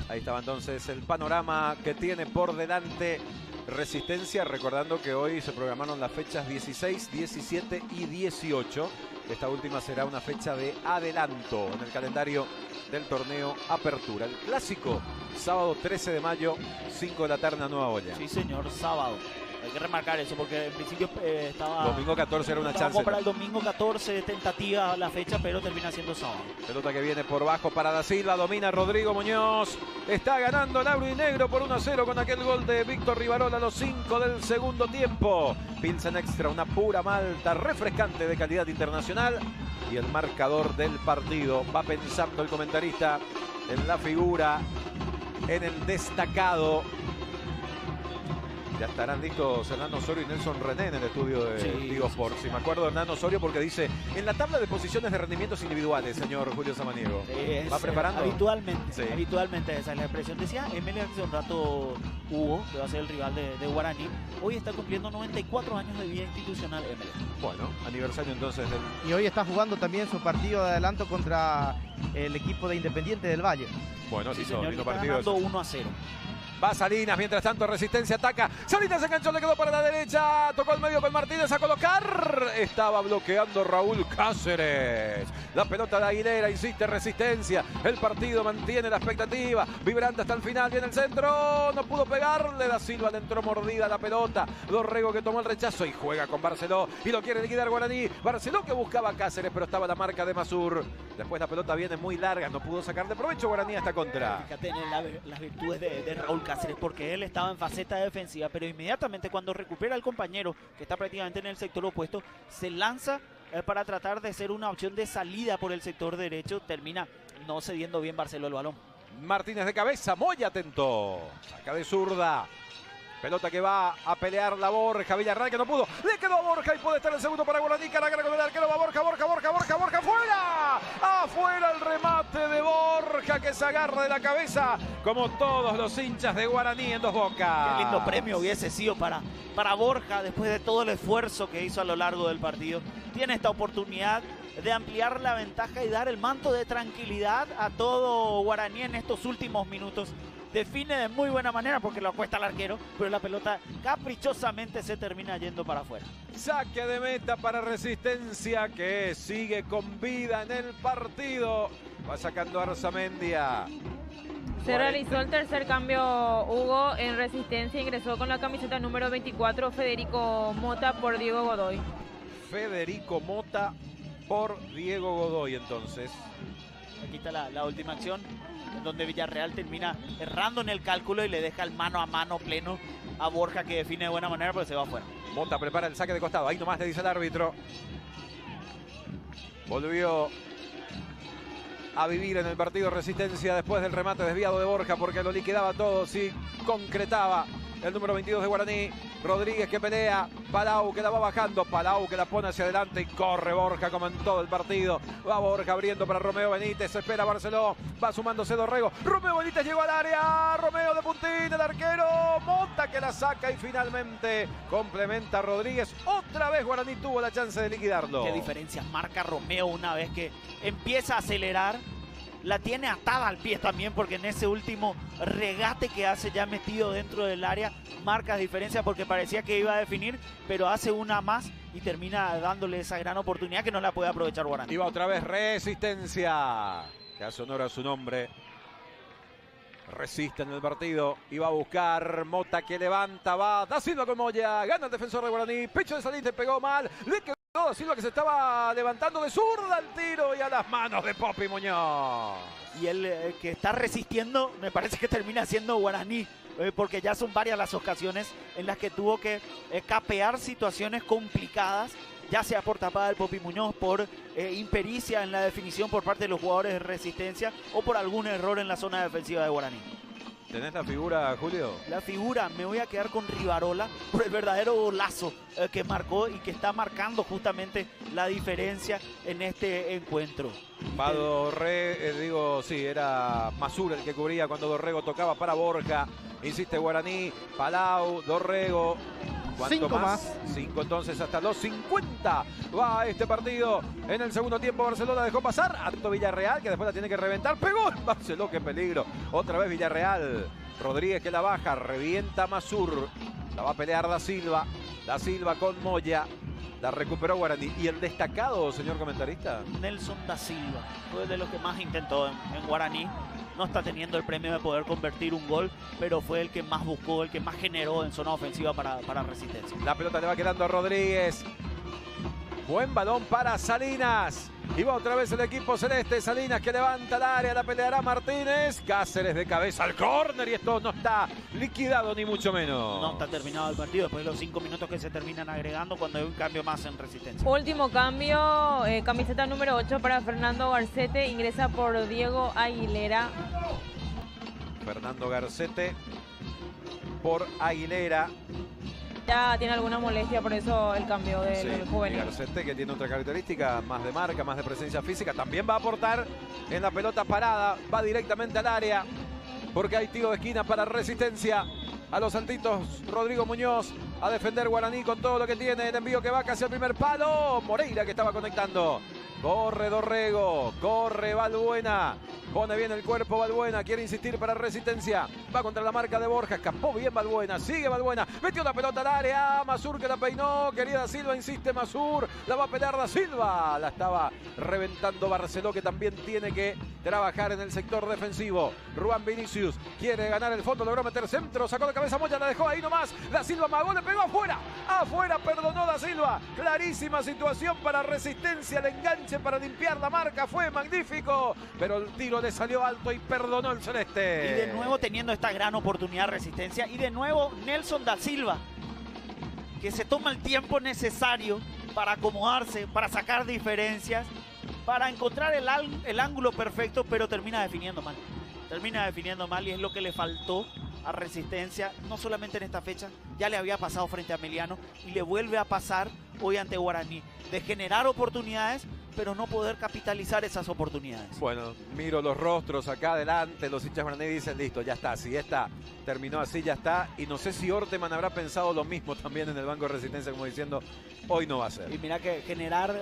Ahí estaba entonces el panorama que tiene por delante Resistencia, recordando que hoy se programaron las fechas 16, 17 y 18. Esta última será una fecha de adelanto en el calendario del torneo Apertura. El clásico, sábado 13 de mayo, 5 de la tarde, Nueva Olla. Sí, señor, sábado. Hay que remarcar eso porque en principio estaba... Domingo 14 era una chance. Para el domingo 14, tentativa la fecha, pero termina siendo sábado. Pelota que viene por bajo para Da Silva, domina Rodrigo Muñoz. Está ganando el aurinegro por 1-0 con aquel gol de Víctor Rivarola a los 5 del segundo tiempo. Pilsen Extra, una pura malta refrescante de calidad internacional. Y el marcador del partido. Va pensando el comentarista en la figura, en el destacado. Ya estarán listos Hernán Osorio y Nelson René en el estudio de Tigo Sports. Y me acuerdo de Hernán Osorio porque dice, en la tabla de posiciones de rendimientos individuales, señor Julio Samaniego. ¿Va preparando? Habitualmente esa es la expresión. Decía Emelec hace un rato, Hugo, que va a ser el rival de Guaraní. Hoy está cumpliendo 94 años de vida institucional Emelec. Bueno, aniversario entonces del... Y hoy está jugando también su partido de adelanto contra el equipo de Independiente del Valle. Bueno, sí, señor, está ganando 1-0. Va Salinas, mientras tanto Resistencia ataca. Salinas se enganchó, le quedó para la derecha. Tocó el medio con Martínez a colocar. Estaba bloqueando Raúl Cáceres. La pelota de Aguilera, insiste Resistencia. El partido mantiene la expectativa. Vibrante hasta el final, viene el centro. No pudo pegarle. Da Silva le entró mordida la pelota. Dorrego que tomó el rechazo y juega con Barceló. Y lo quiere liquidar Guaraní. Barceló que buscaba a Cáceres, pero estaba la marca de Masur. Después la pelota viene muy larga. No pudo sacar de provecho Guaraní hasta contra. Fíjate en las virtudes de Raúl Cáceres, porque él estaba en faceta defensiva, pero inmediatamente cuando recupera al compañero que está prácticamente en el sector opuesto, se lanza para tratar de ser una opción de salida por el sector derecho. Termina no cediendo bien Barceló el balón. Martínez de cabeza, Moya atento, saca de zurda. Pelota que va a pelear la Borja, Villarreal que no pudo, le quedó a Borja y puede estar el segundo para Guaraní, cara con el arquero, va Borja, ¡fuera! ¡Afuera el remate de Borja que se agarra de la cabeza, como todos los hinchas de Guaraní en Dos Bocas! Qué lindo premio hubiese sido para Borja después de todo el esfuerzo que hizo a lo largo del partido. Tiene esta oportunidad de ampliar la ventaja y dar el manto de tranquilidad a todo Guaraní en estos últimos minutos. Define de muy buena manera porque lo acuesta al arquero, pero la pelota caprichosamente se termina yendo para afuera. Saque de meta para Resistencia que sigue con vida en el partido. Va sacando Arzamendia. Se realizó el tercer cambio, Hugo, en Resistencia. Ingresó con la camiseta número 24 Federico Mota por Diego Godoy. Federico Mota por Diego Godoy entonces. Aquí está la última acción, en donde Villarreal termina errando en el cálculo y le deja el mano a mano pleno a Borja, que define de buena manera, pero se va afuera. Mota prepara el saque de costado. Ahí nomás le dice el árbitro. Volvió a vivir en el partido Resistencia después del remate desviado de Borja, porque lo liquidaba todo, sí concretaba el número 22 de Guaraní. Rodríguez que pelea, Palau que la va bajando, Palau que la pone hacia adelante y corre Borja como en todo el partido. Va Borja abriendo para Romeo Benítez, espera Barceló, va sumándose Dorrego. Romeo Benítez llegó al área, Romeo de puntín, el arquero, Mota que la saca y finalmente complementa Rodríguez. Otra vez Guaraní tuvo la chance de liquidarlo. Qué diferencias marca Romeo una vez que empieza a acelerar. La tiene atada al pie también, porque en ese último regate que hace ya metido dentro del área marca diferencia, porque parecía que iba a definir, pero hace una más y termina dándole esa gran oportunidad que no la puede aprovechar Guaraní. Iba otra vez Resistencia, que hace honor a su nombre. Resiste en el partido, iba a buscar Mota que levanta, va Da Silva con Moya, gana el defensor de Guaraní, pecho de salida, pegó mal, le quedó Da Silva que se estaba levantando de zurda al tiro y a las manos de Popi Muñoz. Y el que está resistiendo me parece que termina siendo Guaraní, porque ya son varias las ocasiones en las que tuvo que capear situaciones complicadas, ya sea por tapada del Popi Muñoz, por impericia en la definición por parte de los jugadores de Resistencia o por algún error en la zona defensiva de Guaraní. ¿Tenés la figura, Julio? La figura, me voy a quedar con Rivarola por el verdadero golazo que marcó y que está marcando justamente la diferencia en este encuentro. Va Dorrego, sí, era Masur el que cubría cuando Dorrego tocaba para Borja. Insiste Guaraní, Palau, Dorrego. 5 más. 5 entonces hasta los 50. Va este partido. En el segundo tiempo Barcelona dejó pasar a Villarreal, que después la tiene que reventar. Pegó en Barcelona, qué peligro. Otra vez Villarreal. Rodríguez que la baja, revienta Masur. La va a pelear Da Silva. Da Silva con Moya. La recuperó Guaraní. ¿Y el destacado, señor comentarista? Nelson Da Silva. Fue de los que más intentó en Guaraní. No está teniendo el premio de poder convertir un gol, pero fue el que más buscó, el que más generó en zona ofensiva para Resistencia. La pelota le va quedando a Rodríguez. Buen balón para Salinas. Y va otra vez el equipo celeste. Salinas que levanta el área, la peleará Martínez. Cáceres de cabeza al córner y esto no está liquidado ni mucho menos. No está terminado el partido después de los 5 minutos que se terminan agregando cuando hay un cambio más en Resistencia. Último cambio, camiseta número 8 para Fernando Garcete, ingresa por Diego Aguilera. Fernando Garcete por Aguilera. Ya tiene alguna molestia, por eso el cambio del juvenil. Garcete, que tiene otra característica, más de marca, más de presencia física, también va a aportar en la pelota parada, va directamente al área, porque hay tiro de esquina para Resistencia. A los saltitos, Rodrigo Muñoz a defender Guaraní con todo lo que tiene. El envío que va casi al primer palo. Moreira que estaba conectando. Corre Dorrego, corre Valbuena. Pone bien el cuerpo Valbuena, quiere insistir para Resistencia. Va contra la marca de Borja, escapó bien Valbuena, sigue Valbuena. Metió la pelota al área, Masur que la peinó. Querida Da Silva, insiste Masur. La va a pelear Da Silva. La estaba reventando Barceló, que también tiene que trabajar en el sector defensivo. Ruan Vinicius quiere ganar el fondo, logró meter centro, sacó de cabeza Moya, la dejó ahí nomás. Da Silva magó, le pegó afuera. Afuera, perdonó Da Silva. Clarísima situación para Resistencia, el enganche para limpiar la marca fue magnífico, pero el tiro le salió alto y perdonó el celeste. Y de nuevo teniendo esta gran oportunidad Resistencia, y de nuevo Nelson Da Silva, que se toma el tiempo necesario para acomodarse, para sacar diferencias, para encontrar el ángulo perfecto, pero termina definiendo mal. Termina definiendo mal y es lo que le faltó a Resistencia, no solamente en esta fecha, ya le había pasado frente a Emiliano y le vuelve a pasar hoy ante Guaraní, de generar oportunidades, pero no poder capitalizar esas oportunidades. Bueno, miro los rostros acá adelante, los hinchas Guaraní dicen, listo, ya está, si esta terminó así, ya está, y no sé si Orteman habrá pensado lo mismo también en el banco de Resistencia, como diciendo, hoy no va a ser. Y mira que generar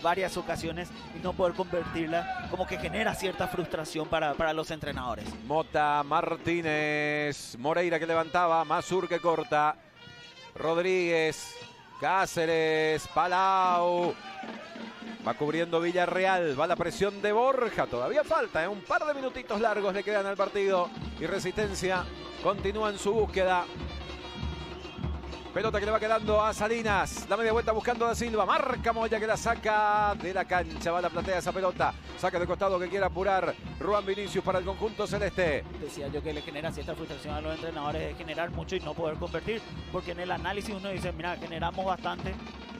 varias ocasiones y no poder convertirla, como que genera cierta frustración para los entrenadores. Mota, Martínez, Moreira que levantaba, Masur que corta, Rodríguez, Cáceres, Palau. Va cubriendo Villarreal, va la presión de Borja, todavía falta, un par de minutitos largos le quedan al partido y Resistencia continúa en su búsqueda. Pelota que le va quedando a Salinas. La media vuelta buscando a Da Silva. Marca Moya que la saca de la cancha. Va a la platea esa pelota. Saca de costado que quiere apurar Ruan Vinicius para el conjunto celeste. Decía yo que le genera cierta frustración a los entrenadores de generar mucho y no poder convertir. Porque en el análisis uno dice, mira, generamos bastante.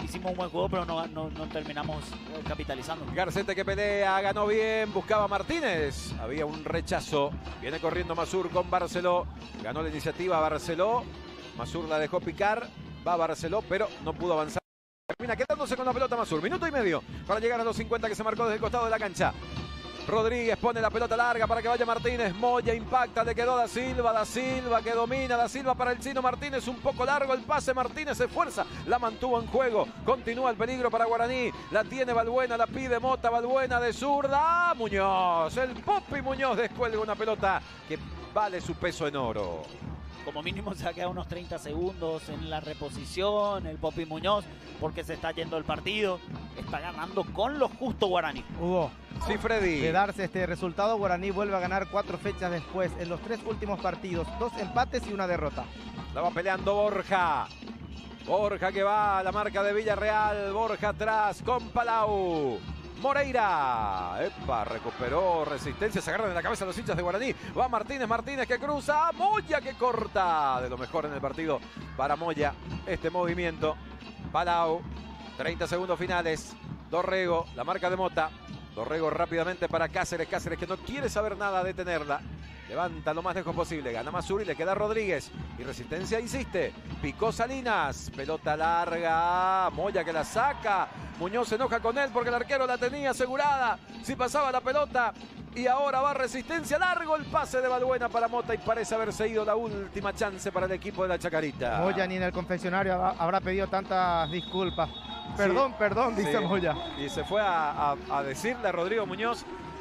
Hicimos un buen juego, pero no terminamos capitalizando. Garcete que pelea, ganó bien, buscaba a Martínez. Había un rechazo. Viene corriendo Masur con Barceló. Ganó la iniciativa Barceló. Masur la dejó picar, va Barceló, pero no pudo avanzar. Termina quedándose con la pelota Masur. Minuto y medio para llegar a los 50 que se marcó desde el costado de la cancha. Rodríguez pone la pelota larga para que vaya Martínez. Moya impacta, le quedó Da Silva que domina, Da Silva para el chino Martínez. Un poco largo el pase, Martínez se esfuerza, la mantuvo en juego. Continúa el peligro para Guaraní. La tiene Balbuena, la pide Mota, Balbuena de zurda. Muñoz, el Popi Muñoz descuelga una pelota que vale su peso en oro. Como mínimo se ha quedado unos 30 segundos en la reposición, el Popi Muñoz, porque se está yendo el partido. Está ganando con lo justo Guaraní. Hugo, Sí, Freddy. de darse este resultado, Guaraní vuelve a ganar 4 fechas después en los 3 últimos partidos. 2 empates y 1 derrota. La va peleando Borja. Borja que va a la marca de Villarreal. Borja atrás con Palau. Moreira. Epa, recuperó resistencia. Se agarran de la cabeza los hinchas de Guaraní. Va Martínez, Martínez que cruza. Moya que corta. De lo mejor en el partido para Moya. Este movimiento. Palau. 30 segundos finales. Dorrego. La marca de Mota. Dorrego rápidamente para Cáceres. Cáceres que no quiere saber nada de tenerla. Levanta lo más lejos posible. Gana Masur y le queda Rodríguez. Y Resistencia insiste. Picó Salinas. Pelota larga. Moya que la saca. Muñoz se enoja con él porque el arquero la tenía asegurada. Si pasaba la pelota. Y ahora va Resistencia. Largo el pase de Balbuena para Mota. Y parece haberse ido la última chance para el equipo de la Chacarita. Moya ni en el confesionario habrá pedido tantas disculpas. Perdón, Sí, perdón, dice sí. Moya. Y se fue a decirle a Rodrigo Muñoz